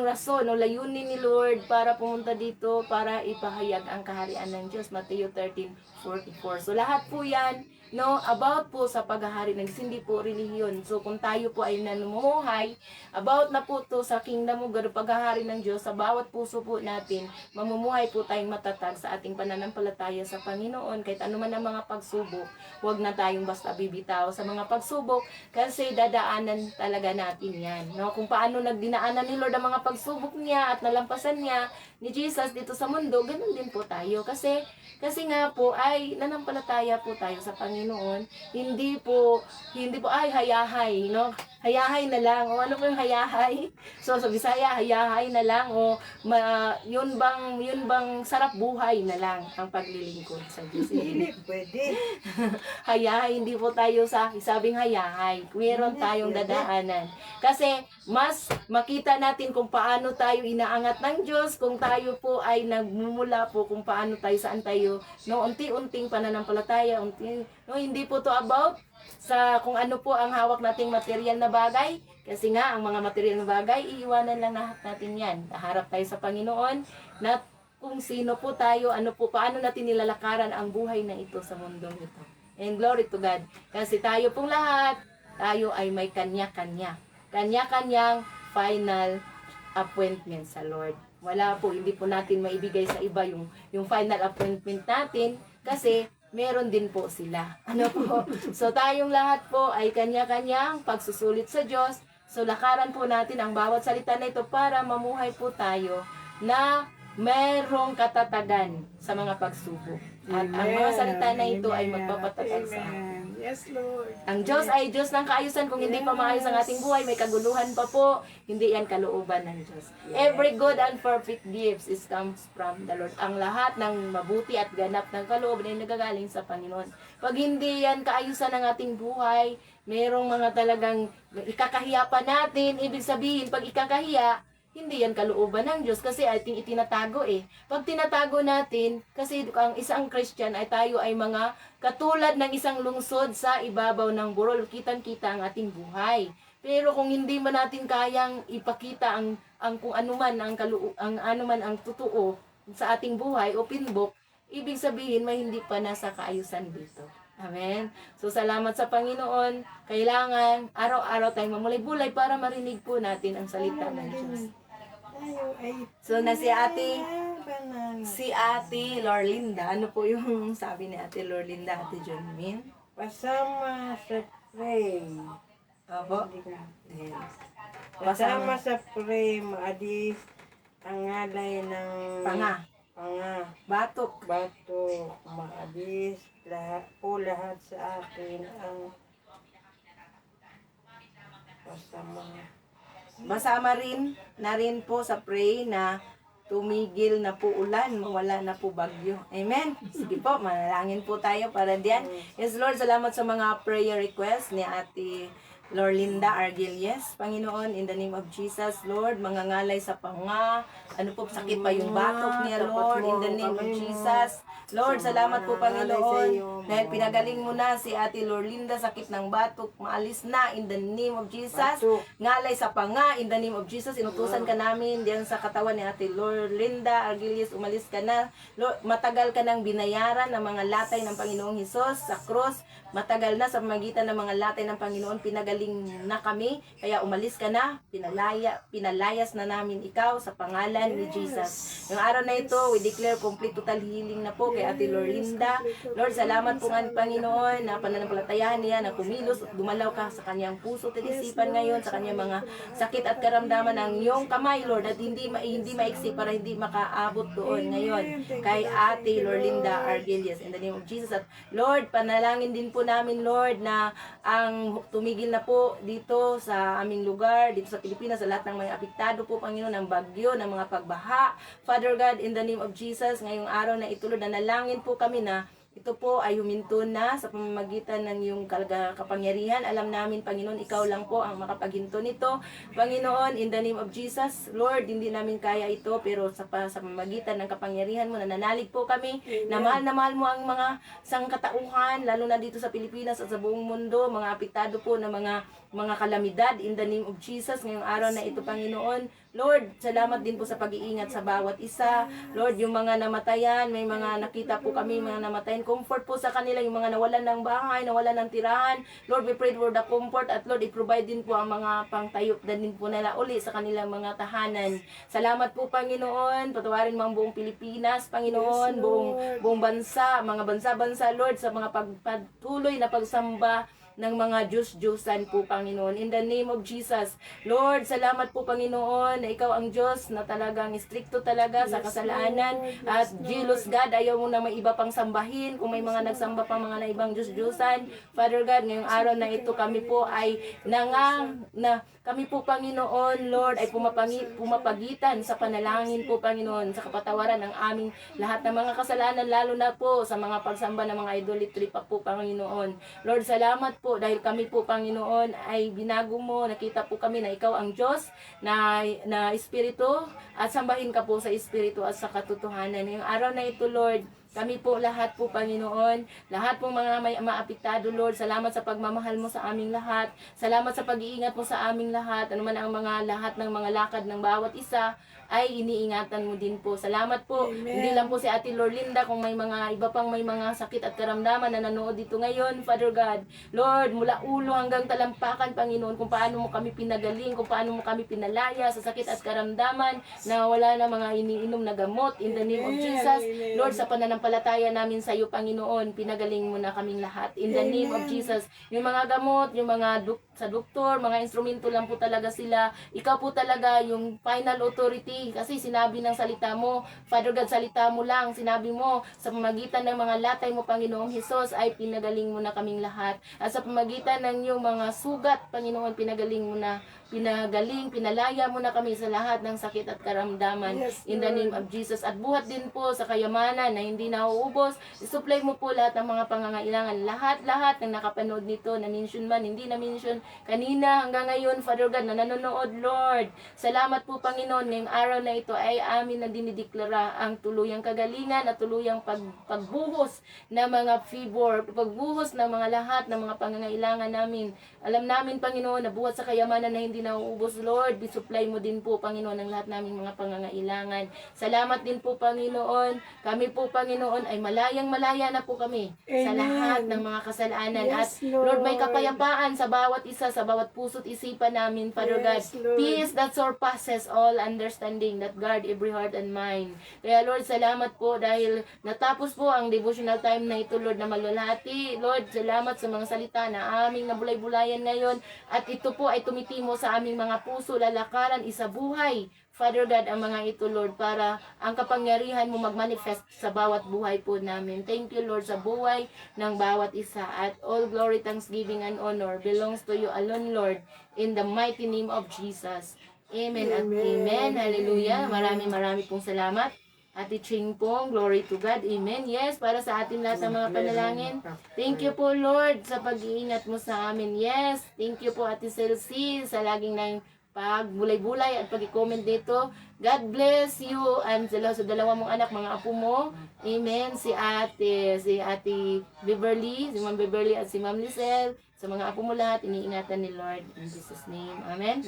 rason o layunin ni Lord para pumunta dito para ipahayag ang kaharian ng Diyos. Matthew 13:44. So lahat po yan, no, about po sa paghahari ng hindi po relihiyon. So kung tayo po ay nanumuhay, about na po to sa kingdom of God, paghahari ng Diyos, sa bawat puso po natin, mamumuhay po tayong matatag sa ating pananampalataya sa Panginoon. Kahit anuman ang mga pagsubok, huwag na tayong basta bibitaw sa mga pagsubok kasi dadaanan talaga natin yan. No? Kung paano nagdinaanan ni Lord ang mga pagsubok niya at nalampasan niya ni Jesus dito sa mundo, ganun din po tayo. Kasi nga po ay nanampalataya po tayo sa Panginoon. Hindi po ay hayahay, no? Hayahay na lang. O ano po yung hayahay? So sa Bisaya, hayahay na lang o yun bang sarap buhay na lang ang paglilingkod sa Diyos. Hindi pwede. Hayahay, hindi po tayo sa isabing hayahay. Meron tayong dadaanan. Kasi mas makita natin kung paano tayo inaangat ng Diyos, kung tayo po ay nagmumula po kung paano tayo, saan tayo, no, unti-unting pananampalataya, hindi po to about sa kung ano po ang hawak nating material na bagay. Kasi nga, ang mga material na bagay, iiwanan lang natin yan. Naharap tayo sa Panginoon na kung sino po tayo, paano natin nilalakaran ang buhay na ito sa mundong ito. And glory to God. Kasi tayo pong lahat, tayo ay may kanya-kanya. Kanya-kanyang final appointment sa Lord. Wala po, hindi po natin maibigay sa iba yung final appointment natin kasi meron din po sila. Ano po? So tayong lahat po ay kanya-kanyang pagsusulit sa Diyos. So lakaran po natin ang bawat salita na ito para mamuhay po tayo na merong katatagan sa mga pagsubok. At ang mga salita na ito ay magpapatatag sa atin. Yes, Lord. Ang Diyos ay Diyos ng kaayusan. Kung hindi pa maayos ang ating buhay, may kaguluhan pa po, hindi yan kalooban ng Diyos. Every good and perfect gifts comes from the Lord. Ang lahat ng mabuti at ganap ng kalooban ay nagagaling sa Panginoon. Pag hindi yan kaayusan ng ating buhay, merong mga talagang ikakahiya pa natin. Ibig sabihin, pag ikakahiya, hindi yan kalooban ng Diyos kasi ating itinatago eh. Pag tinatago natin, kasi ang isang Christian ay tayo ay mga katulad ng isang lungsod sa ibabaw ng burol. Kitang-kita ang ating buhay. Pero kung hindi man natin kayang ipakita ang kung anuman ang totoo sa ating buhay o pinbok, ibig sabihin may hindi pa nasa kaayusan dito. Amen. So salamat sa Panginoon. Kailangan araw-araw tayong mamulay-bulay para marinig po natin ang salita ng Diyos. Tayo ay So na si ate pangalan? Si Ate Lorlinda, ano po yung sabi ni Ate Lorlinda, Ate Jonmin? Pasama sa pray. Opo. Ayan. Pasama sa pray, maalis ang ngalay ng Panga. Batok. bato, maalis lahat sa akin ang pasama. Basama rin na rin po sa pray na tumigil na po ulan, mawala na po bagyo. Amen? Sige po, manalangin po tayo para diyan. Yes, Lord, salamat sa mga prayer request ni Ate Lorlinda Argelies. Panginoon, in the name of Jesus, Lord, mangangalay sa panga, ano po, sakit pa yung batok niya, Lord, in the name of Jesus. Lord, salamat po, Panginoon, dahil pinagaling mo na si Ate Lorlinda, sakit ng batok, maalis na, in the name of Jesus. Ngalay sa panga, in the name of Jesus, inutusan ka namin diyan sa katawan ni Ate Lorlinda Argelies, umalis ka na. Lord, matagal ka nang binayaran ng mga latay ng Panginoong Hesus sa cross, matagal na sa pamagitan ng mga latay ng Panginoon, pinagaling na kami, kaya umalis ka na, pinalayas na namin ikaw sa pangalan ni Jesus. Yung araw na ito, we declare complete total healing na po kay Ate Lorlinda. Lord, salamat po nga Panginoon na pananampalatayahan niya na kumilos at dumalaw ka sa kanyang puso at isipan ngayon, sa kanyang mga sakit at karamdaman ng iyong kamay, Lord, at hindi maiksi para hindi makaabot doon ngayon kay Ate Lorlinda Argelies, in the name of Jesus. At Lord, panalangin din po namin, Lord, na ang tumigil na po dito sa aming lugar, dito sa Pilipinas, sa lahat ng mga apektado po, Panginoon, ng bagyo, ng mga pagbaha. Father God, in the name of Jesus, ngayong araw na ito, Lord, nanalangin po kami na ito po ay huminto na sa pamamagitan ng iyong kapangyarihan. Alam namin, Panginoon, ikaw lang po ang makapaghinto nito. Panginoon, in the name of Jesus, Lord, hindi namin kaya ito, pero sa pamamagitan ng kapangyarihan mo, nananalig po kami na mahal mo ang mga sangkatauhan, lalo na dito sa Pilipinas at sa buong mundo, mga apektado po ng mga kalamidad, in the name of Jesus, ngayong araw na ito, Panginoon. Lord, salamat din po sa pag-iingat sa bawat isa. Lord, yung mga namatayan, may mga nakita po kami, mga namatayan. Comfort po sa kanila, yung mga nawalan ng bahay, nawalan ng tirahan. Lord, we pray for the comfort at Lord, i-provide din po ang mga pangtayo na din po nila uli sa kanilang mga tahanan. Salamat po, Panginoon. Patawarin mo ang buong Pilipinas, Panginoon, buong bansa, mga bansa-bansa, Lord, sa mga pagpatuloy na pagsamba ng mga Diyos-Diyosan po, Panginoon. In the name of Jesus. Lord, salamat po, Panginoon, na ikaw ang Diyos na talagang stricto talaga sa kasalanan. At jealous God, ayaw mo na may iba pang sambahin. Kung may mga nagsamba pang mga na ibang Diyos-Diyosan, Father God, ngayong araw na ito kami po ay kami po, Panginoon, Lord, ay pumapagitan sa panalangin po, Panginoon, sa kapatawaran ng aming lahat ng mga kasalanan, lalo na po sa mga pagsamba ng mga idolatry pa po, Panginoon. Lord, salamat po dahil kami po, Panginoon, ay binago mo, nakita po kami na ikaw ang Diyos na Espiritu at sambahin ka po sa Espiritu at sa katotohanan. Ngayong araw na ito, Lord, kami po lahat po, Panginoon, lahat po mga may maapektado, Lord, salamat sa pagmamahal mo sa aming lahat. Salamat sa pag-iingat mo sa aming lahat. Ano man ang lahat ng mga lakad ng bawat isa, ay iniingatan mo din po. Salamat po. Amen. Hindi lang po si Ate Lorlinda, kung may mga iba pang may mga sakit at karamdaman na nanood dito ngayon, Father God. Lord, mula ulo hanggang talampakan, Panginoon, kung paano mo kami pinagaling, kung paano mo kami pinalaya sa sakit at karamdaman na wala na mga iniinom na gamot. In the name of Jesus, Lord, sa pananampalataya namin sa iyo, Panginoon, pinagaling mo na kaming lahat. In the name of Jesus, yung mga gamot, yung mga sa doktor, mga instrumento lang po talaga sila. Ikaw po talaga yung final authority kasi sinabi ng salita mo, Father God, salita mo lang, sinabi mo sa pamagitan ng mga latay mo, Panginoong Hesus, ay pinagaling mo na kaming lahat. At sa pamagitan ng iyong mga sugat, Panginoon, pinalaya mo na kami sa lahat ng sakit at karamdaman. Yes, in the name of Jesus. At buhat din po sa kayamanan na hindi nauubos. Isupply mo po lahat ng mga pangangailangan. Lahat ng nakapanood nito, na-mention man, hindi na-mention kanina hanggang ngayon, Father God, na nanonood, Lord. Salamat po, Panginoon, ngayong araw na ito ay amin na dinideklara ang tuluyang kagalingan at tuluyang pagbuhos ng mga favor, pagbuhos ng mga lahat ng mga pangangailangan namin. Alam namin, Panginoon, na buhat sa kayamanan na hindi nauubos, Lord, bisupply mo din po, Panginoon, ang lahat naming mga pangangailangan. Salamat din po, Panginoon. Kami po, Panginoon, ay malaya na po kami sa Amen. lahat ng mga kasalanan. Yes, At Lord, may Lord. kapayapaan sa bawat isa sa bawat puso't isipan namin, Father God. Yes, Lord. Peace that surpasses all understanding, that guard every heart and mind. Kaya Lord, salamat po dahil natapos po ang devotional time na ito, Lord, na malulati. Lord, salamat sa mga salita na aming nabulay-bulayan ngayon. At ito po ay tumitimo sa aming mga puso, lalakaran, isabuhay. Father God, ang mga ito, Lord, para ang kapangyarihan mo magmanifest sa bawat buhay po namin. Thank you, Lord, sa buhay ng bawat isa. At all glory, thanksgiving, and honor belongs to you alone, Lord, in the mighty name of Jesus. Amen at amen. Hallelujah. Marami pong salamat. Ate Ching pong, glory to God. Amen. Yes, para sa atin lahat ng mga panalangin. Thank you po, Lord, sa pag-iingat mo sa amin. Yes, thank you po, Ate Celsi, sa laging nang pagbulay-bulay at pag-comment dito. God bless you and sa dalawa mong anak, mga apo mo. Amen. Si Ate Beverly, si Ma'am Beverly at si Ma'am Lizelle. Sa mga apo mo lahat, iniingatan ni Lord. In Jesus' name. Amen.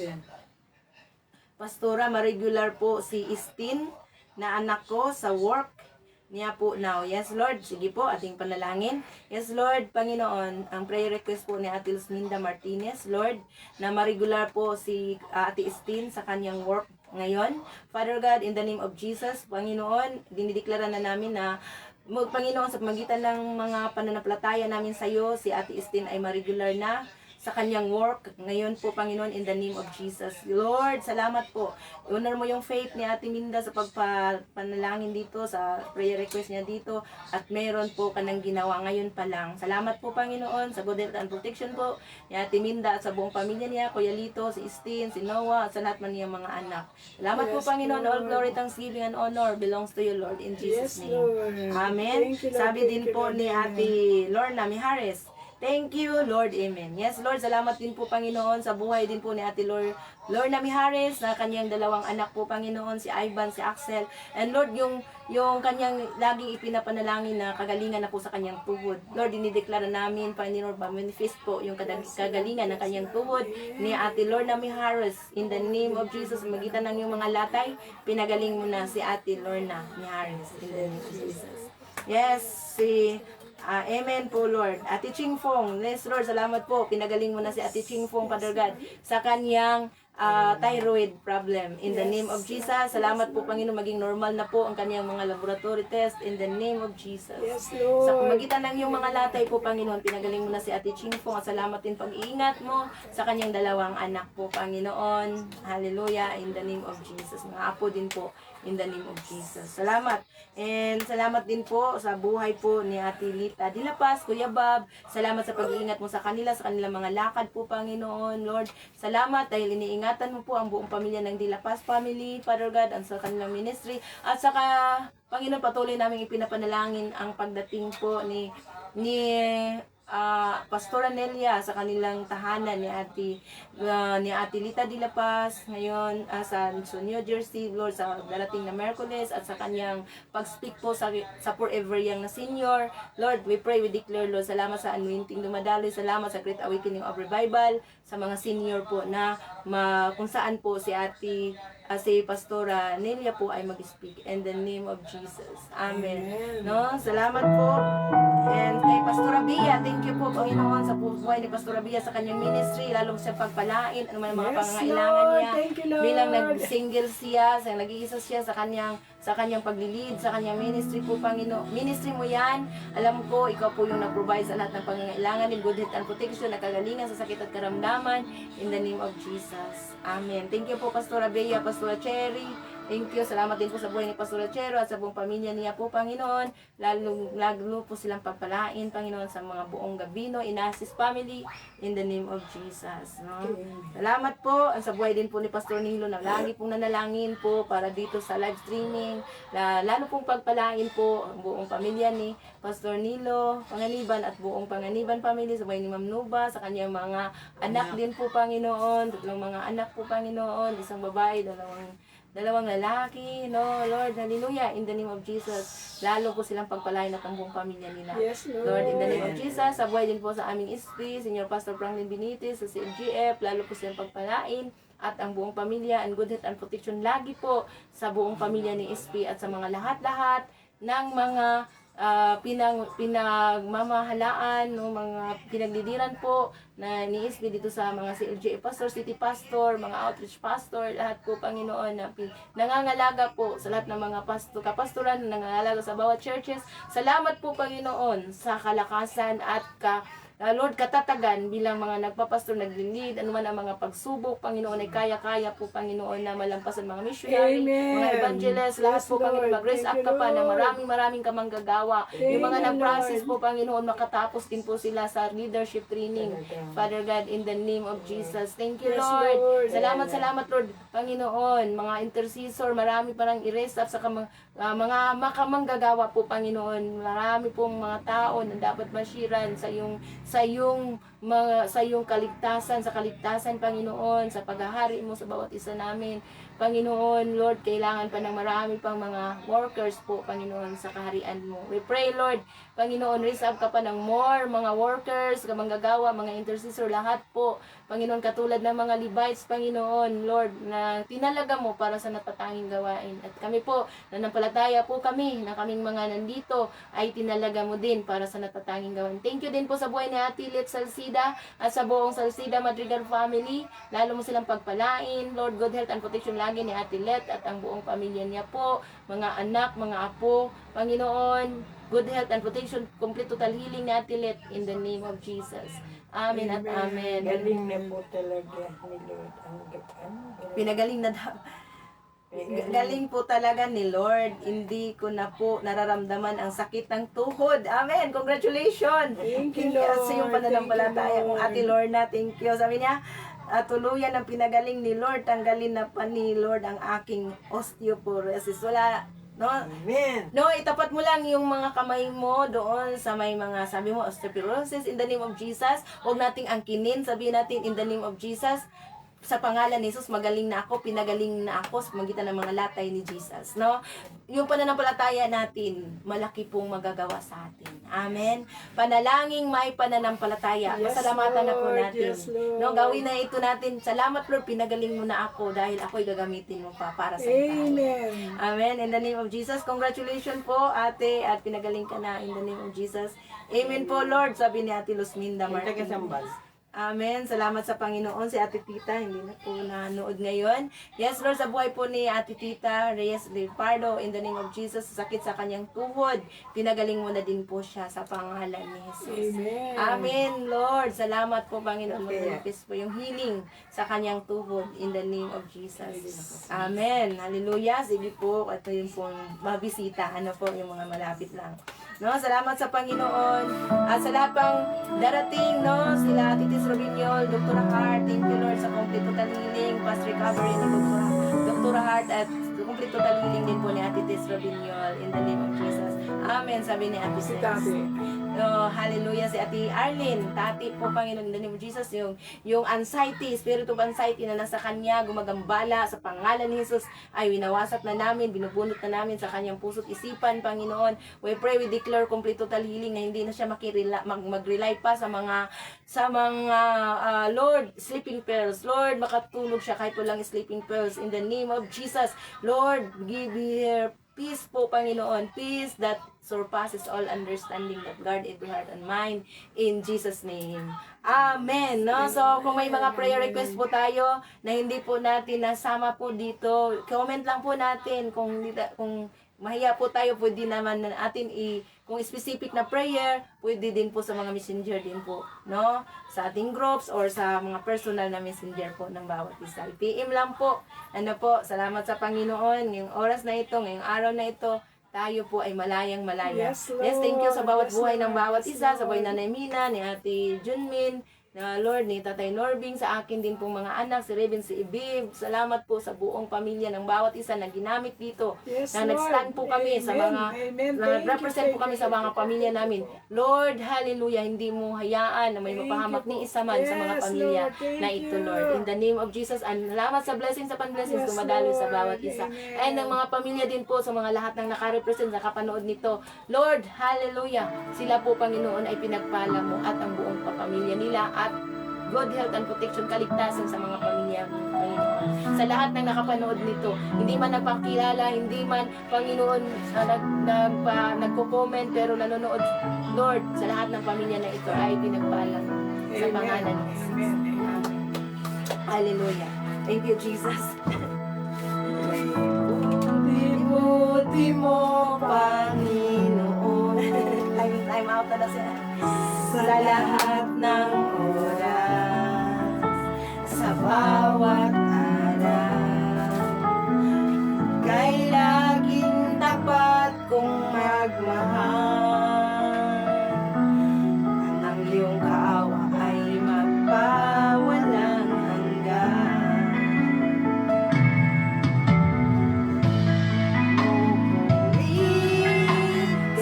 Pastora, ma-regular po si Istin na anak ko sa work niya po now. Yes, Lord. Sige po, ating panalangin. Yes, Lord, Panginoon, ang prayer request po ni Ate Luzminda Martinez, Lord, na ma-regular po si Ate Istin sa kanyang work ngayon. Father God, in the name of Jesus, Panginoon, dinideklara na namin na Panginoon, sa pamagitan ng mga pananampalataya namin sa iyo, si Ate Istin ay ma-regular na sa kanyang work. Ngayon po, Panginoon, in the name of Jesus. Lord, salamat po. Honor mo yung faith ni Ate Minda sa pagpanalangin dito, sa prayer request niya dito, at meron po kanang ginawa ngayon pa lang. Salamat po, Panginoon, sa good health and protection po ni Ate Minda at sa buong pamilya niya, Kuya Lito, si Istin, si Noah, at sa lahat man niyang mga anak. Salamat po, Panginoon. All glory, thanksgiving, and honor belongs to you, Lord, in Jesus' name. Amen. Thank you, Lord. Sabi din po ni Ate Lorna Mijares, thank you, Lord. Amen. Yes, Lord, salamat din po, Panginoon, sa buhay din po ni Ate Lorna Mijares, na kanyang dalawang anak po, Panginoon, si Ivan, si Axel. And Lord, yung kanyang laging ipinapanalangin na kagalingan na po sa kanyang tuhod. Lord, dinideklara namin, Panginoon, manifest po yung kagalingan ng kanyang tuhod ni Ate Lorna Mijares. In the name of Jesus, magitan ng yung mga latay, pinagaling mo na si Ate Lorna Mijares. In the name of Jesus. Yes, amen po, Lord. Ate Ching Fong, yes, Lord, salamat po. Pinagaling mo na si Ate Ching Fong, Father God, sa kanyang thyroid problem. In the name of Jesus, salamat po, Panginoon, maging normal na po ang kanyang mga laboratory test. In the name of Jesus. Yes, Lord. Sa pamagitan ng iyong mga latay po, Panginoon, pinagaling mo na si Ate Ching Fong, at salamat din pag-iingat mo sa kanyang dalawang anak po, Panginoon. Hallelujah. In the name of Jesus. Mga apo din po. In the name of Jesus. Salamat. And salamat din po sa buhay po ni Ate Lita Dilapas, Kuya Bob. Salamat sa pag-iingat mo sa kanila, sa kanilang mga lakad po, Panginoon. Lord, salamat dahil iniingatan mo po ang buong pamilya ng Dilapas family, Father God, at sa kanilang ministry. At saka, Panginoon, patuloy namin ipinapanalangin ang pagdating po ni Pastora Nelia sa kanilang tahanan ni Ate Lita Dilapas ngayon sa New Jersey, Lord, sa darating na Miyerkules, at sa kanyang pag-speak po sa forever young na senior. Lord, we pray, we declare, Lord, salamat sa anointing dumadaloy, salamat sa Great Awakening of Revival, sa mga senior po na kung saan po si Pastora Nelia po ay mag-speak in the name of Jesus. Amen. No, salamat po. And kay Pastora Bia, thank you po, Panginoon, sa buhay ni Pastora Bia sa kanyang ministry, lalong sa pagpalain, ano man ang mga pangangailangan niya. Thank you, Lord. Bilang nag-single siya, nag-iisa siya sa kanyang paglilid, sa kanyang ministry po, Panginoon. Ministry mo yan. Alam ko, ikaw po yung nag-provide sa lahat ng pangangailangan, in good health and protection, nakagalingan sa sakit at karamdaman, in the name of Jesus. Amen. Thank you po, Pastora Bea, Pastora Cherry. Thank you. Salamat din po sa buhay ni Pastora Chero at sa buong pamilya niya po, Panginoon. Lalo po silang pagpalain, Panginoon, sa mga buong Gabino, Inasis family, in the name of Jesus. No? Salamat po. Sa buhay din po ni Pastor Nilo, na lagi pong nanalangin po para dito sa live streaming. Lalo pong pagpalain po ang buong pamilya ni Pastor Nilo, Panganiban, at buong Panganiban family, sa buhay ni Ma'am Nuba, sa kanyang mga anak din po, Panginoon. Tatlong mga anak po, Panginoon. Isang babae, dalawang lalaki, no, Lord, hallelujah, in the name of Jesus, lalo po silang pagpalain at ang buong pamilya nila. Yes, Lord. Lord, in the name of Jesus, sa buhay din po sa aming SP, Senior Pastor Franklin Benitez, sa CNGF, lalo po silang pagpalain at ang buong pamilya, and good health and protection lagi po sa buong pamilya ni SP at sa mga lahat-lahat ng mga pinagmamahalaan, no, mga pinaglidiran po na ni-SB dito sa mga CLGA pastor, city pastor, mga outreach pastor, lahat po, Panginoon, na nangangalaga po sa lahat ng mga kapastoran na nangangalaga sa bawat churches. Salamat po, Panginoon, sa kalakasan at Lord, katatagan bilang mga nagpapastor, naglilid, anuman ang mga pagsubok, Panginoon, ay kaya-kaya po, Panginoon, na malampasan mga missionary, Amen. mga evangelists, lahat Yes, po, Panginoon, Lord. mag-raise Thank up you, ka pa na Lord. maraming kamanggagawa. Yung mga Amen, nag-process Lord. po, Panginoon, makatapos din po sila sa leadership training. Father God, in the name of Jesus. Thank you, Yes, Lord. Lord. Salamat, Lord. Panginoon, mga intercessor, marami parang i-raise up sa mga makamanggagawa po, Panginoon. Marami pong mga tao na dapat mashiran sa iyong kaligtasan, sa kaligtasan, Panginoon, sa paghahari mo sa bawat isa namin. Panginoon, Lord, kailangan pa ng marami pang mga workers po, Panginoon, sa kaharian mo. We pray, Lord, Panginoon, raise up ka pa ng more mga workers, manggagawa, mga intercessor, lahat po, Panginoon, katulad ng mga Levites, Panginoon, Lord, na tinalaga mo para sa natatanging gawain. At kami po, nanampalataya po kami na kaming mga nandito ay tinalaga mo din para sa natatanging gawain. Thank you din po sa buhay ni Ate Let Salcida at sa buong Salcida Madrigal family. Lalo mo silang pagpalain. Lord, good health and protection lagi ni Ate Let at ang buong pamilya niya po, mga anak, mga apo. Panginoon, good health and protection, complete total healing ni Ate Let in the name of Jesus. Amen at amen. Galing na po talaga ni Lord ang Pinagaling na daw. Galing po talaga ni Lord. Hindi ko na po nararamdaman ang sakit ng tuhod. Amen. Congratulations. Thank you, Lord. Sa iyong pananampalataya Thank you, kong Ate Lorna. Thank you. Sabi niya, tuluyan ang pinagaling ni Lord. Tanggalin na pa ni Lord ang aking osteoporosis. Wala, no? Amen. No, itapat mo lang yung mga kamay mo doon sa may mga, sabi mo, osteoporosis in the name of Jesus. Huwag nating angkinin. Sabihin natin in the name of Jesus. Sa pangalan ni Jesus, magaling na ako, pinagaling na ako sa magitan ng mga latay ni Jesus, no? Yung pananampalataya natin, malaki pong magagawa sa atin. Amen. Panalangin may pananampalataya. Yes, Pasalamatan na po Lord. natin. Yes, Lord. No, gawin na ito natin. Salamat, Lord, pinagaling mo na ako dahil ako'y gagamitin mo pa para sa iyo. Amen. Amen. In the name of Jesus, congratulations po, ate, at pinagaling ka na in the name of Jesus. Amen po, Lord, sabi ni Ate Luzminda Martinez. Amen. Salamat sa Panginoon. Si Ate Tita, hindi na po nanood ngayon. Yes, Lord, sa buhay po ni Ate Tita Reyes Leopardo, in the name of Jesus, sakit sa kanyang tuhod, pinagaling mo na din po siya sa pangalan ni Jesus. Amen. Amen, Lord. Salamat po, Panginoon. Manifest po yung healing sa kanyang tuhod in the name of Jesus. Amen. Hallelujah. Sige po, ito yung pong mabisita. Ano po, yung mga malapit lang. No, salamat sa Panginoon. At sa lahat pang darating, no, sila Titis Robinyol, Dr. Hart, thank you Lord sa complete total healing, fast recovery ni Dr. Hart at complete total healing din po ni Ate Titis Robinyol in the name of Jesus. Amen, sabi ni Ate Si Sis. Tabi. Oh, hallelujah, si Ate Arlene, tati po, Panginoon, in the name of Jesus, yung anxiety, spirit of anxiety na nasa kanya, gumagambala sa pangalan ni Jesus, ay winawasak na namin, binubunot na namin sa kanyang puso't isipan, Panginoon. We pray, we declare complete total healing na hindi na siya mag-rely pa sa mga Lord, sleeping pills. Lord, makatulog siya kahit walang sleeping pills in the name of Jesus. Lord, give her peace po, Panginoon, peace that surpasses all understanding, that guard every heart and mind in Jesus name. Amen. No? So, kung may mga prayer request po tayo na hindi po natin nasama po dito, comment lang po natin. Kung mahiya po tayo, pwede naman natin kung specific na prayer, pwede din po sa mga messenger din po, no? Sa ating groups or sa mga personal na messenger po ng bawat isa. PM lang po. Ano po, salamat sa Panginoon. Ngayong oras na ito, ngayong araw na ito, tayo po ay malayang malaya. Yes, Lord. Yes, thank you sa bawat Yes, buhay ng Lord. bawat Yes, isa, sa Lord. buhay na Nanay Mina, ni Ate Junmin, na Lord, ni Tatay Norbing, sa akin din pong mga anak, si Raven, si Ibib. Salamat po sa buong pamilya ng bawat isa na ginamit dito. Yes, Na Lord. nag-stand po kami sa Amen. mga, Amen. na Thank nag-represent you, po kami thank sa you, mga thank you, pamilya thank namin. you. Lord, hallelujah, hindi mo hayaan na may Thank mapahamak you ni po. isa man sa mga Yes, pamilya Lord. Thank na ito, you. Lord. In the name of Jesus, and salamat sa blessings sa pan-blessings Yes, dumadaloy sa Lord. bawat isa. Amen. And ng mga pamilya din po sa mga lahat ng nakarepresent sa kapanood nito. Lord, hallelujah, sila po, Panginoon, ay pinagpala mo at ang buong pamilya nila at good health and protection, kaligtasan sa mga pamilya, Panginoon. Sa lahat ng nakapanood nito, hindi man nagpakilala, hindi man, Panginoon, nagko-comment, pero nanonood, Lord, sa lahat ng pamilya na ito ay pinagpalang sa pangalan ni Jesus. Amen. Amen. Hallelujah. Thank you, Jesus. Buti mo, Panginoon, Time out na siya. sa lahat ng oras, sa bawat araw, kay laging tapat kong magmahal. Ang iyong kaawa ay magpawalang hanggan.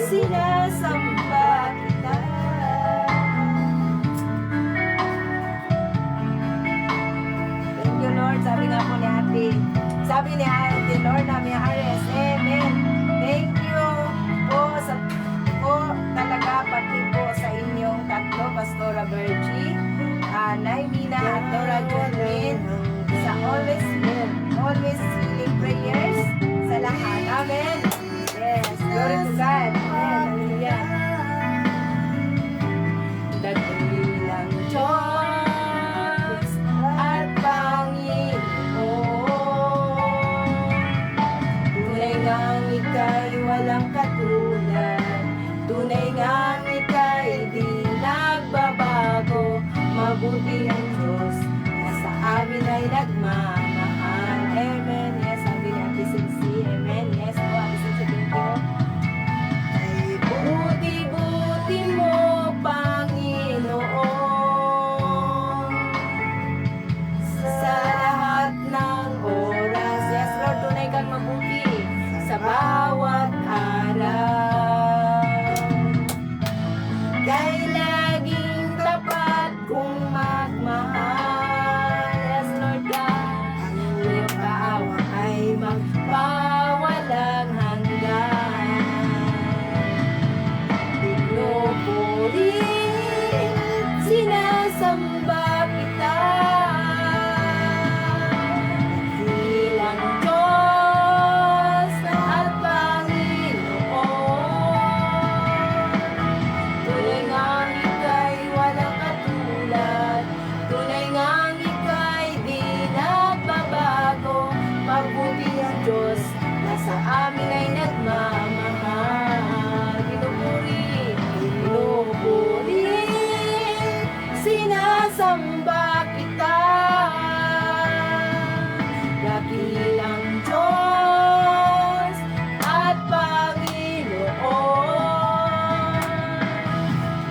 Sinasamba kita. Thank you, Lord. Sabi nga po ni Ate. Sabi ni Ate Lord namin, Ares, Amen. Thank you po talaga pati po sa inyong tatlo, Pastora Virgie, Nay Mina at Dora Jolene, sa always healing prayers sa lahat. Amen. Yes, glory to God. Hallelujah. Dakilang Diyos at Panginoon, tunay ngang ika'y walang katulad, tunay ngang ika'y di nagbabago, mabuti ang Diyos na sa amin ay nagmamahal. Amen. Yes, sabi ni Ate Sixi. Amen. Yes po, Ate Sixi, thank you. Ay buti-buti mo, Panginoon, sa lahat ng oras. Yes, Lord, tunay kang mabuti sa bawat araw. Kay laging tapat kung magmahal. Yes, Lord God, ang iyong kaawa ay magpawalang hanggan. Pinupulit, sinasamba kita. Dakilang Diyos at Panginoon, tunay ngang ika'y walang katulad, tunay ngang ika'y di nagbabago, mabuti ang Diyos na sa amin ay nagmamahal. Pinupuri, sinasamba kita. Dakilang Diyos at Panginoon,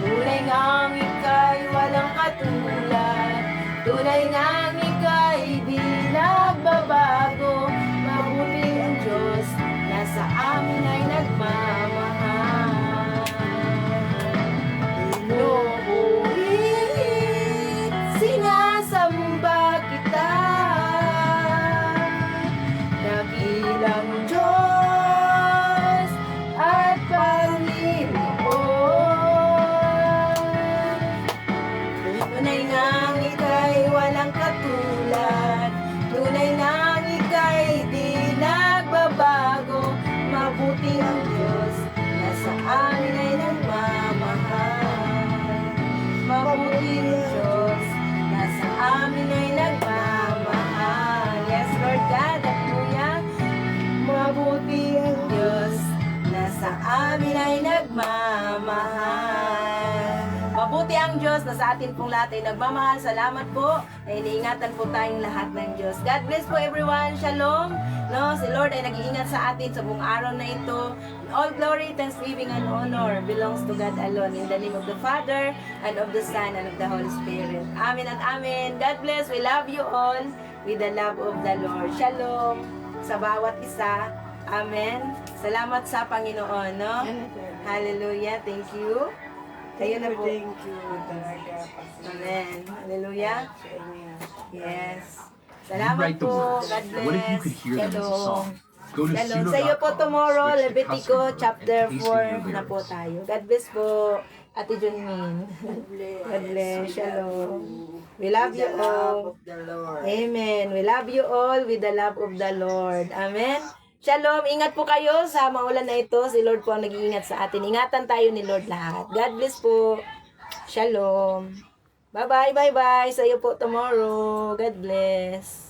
tunay ngang ika'y walang katulad, tunay ngang ika'y di nagbabago, mabuti ang Diyos na sa amin ay nagmamahal. Pinupulit, sinasamba kita. Dakilang Diyos at Panginoon, tunay ngang ika'y walang katulad, tunay ngang ika'y di nagbabago, mabuti ang Diyos na sa amin ay nagmamahal. Mabuti ang Diyos na sa amin ay nagmamahal. Yes, Lord God, hallelujah. Mabuti ang Diyos na sa amin ay nagmamahal. Mabuti ang Diyos na sa atin pong lahat ay nagmamahal. Salamat po na iniingatan po tayong lahat ng Diyos. God bless po everyone. Shalom. No, si Lord ay nag-iingat sa atin sa buong araw na ito. All glory, thanksgiving, and honor belongs to God alone. In the name of the Father, and of the Son, and of the Holy Spirit. Amen and amen. God bless. We love you all with the love of the Lord. Shalom sa bawat isa. Amen. Salamat sa Panginoon, no? Hallelujah. Thank you. Kayo na po. Thank you talaga. Amen. Hallelujah. Sa inyo. Yes. You Salamat write the po. words. God What if you bless. could hear them as a Shalom. song? Go to Shalom. Sa iyo po suno.com, tomorrow, switch to Levitico custom mode, chapter and paste in your 4 na po lyrics. tayo. God bless po. Ate Junmin. God bless. God bless. We Shalom. you. We love With you the love all. of the Lord. Amen. We love you all with the love of the Lord. Amen. Shalom. Ingat po kayo sa maulan na ito. Si Lord po ang nag-iingat sa atin. Ingatan tayo ni Lord lahat. God bless po. Shalom. Bye-bye, bye-bye. See you po tomorrow. God bless.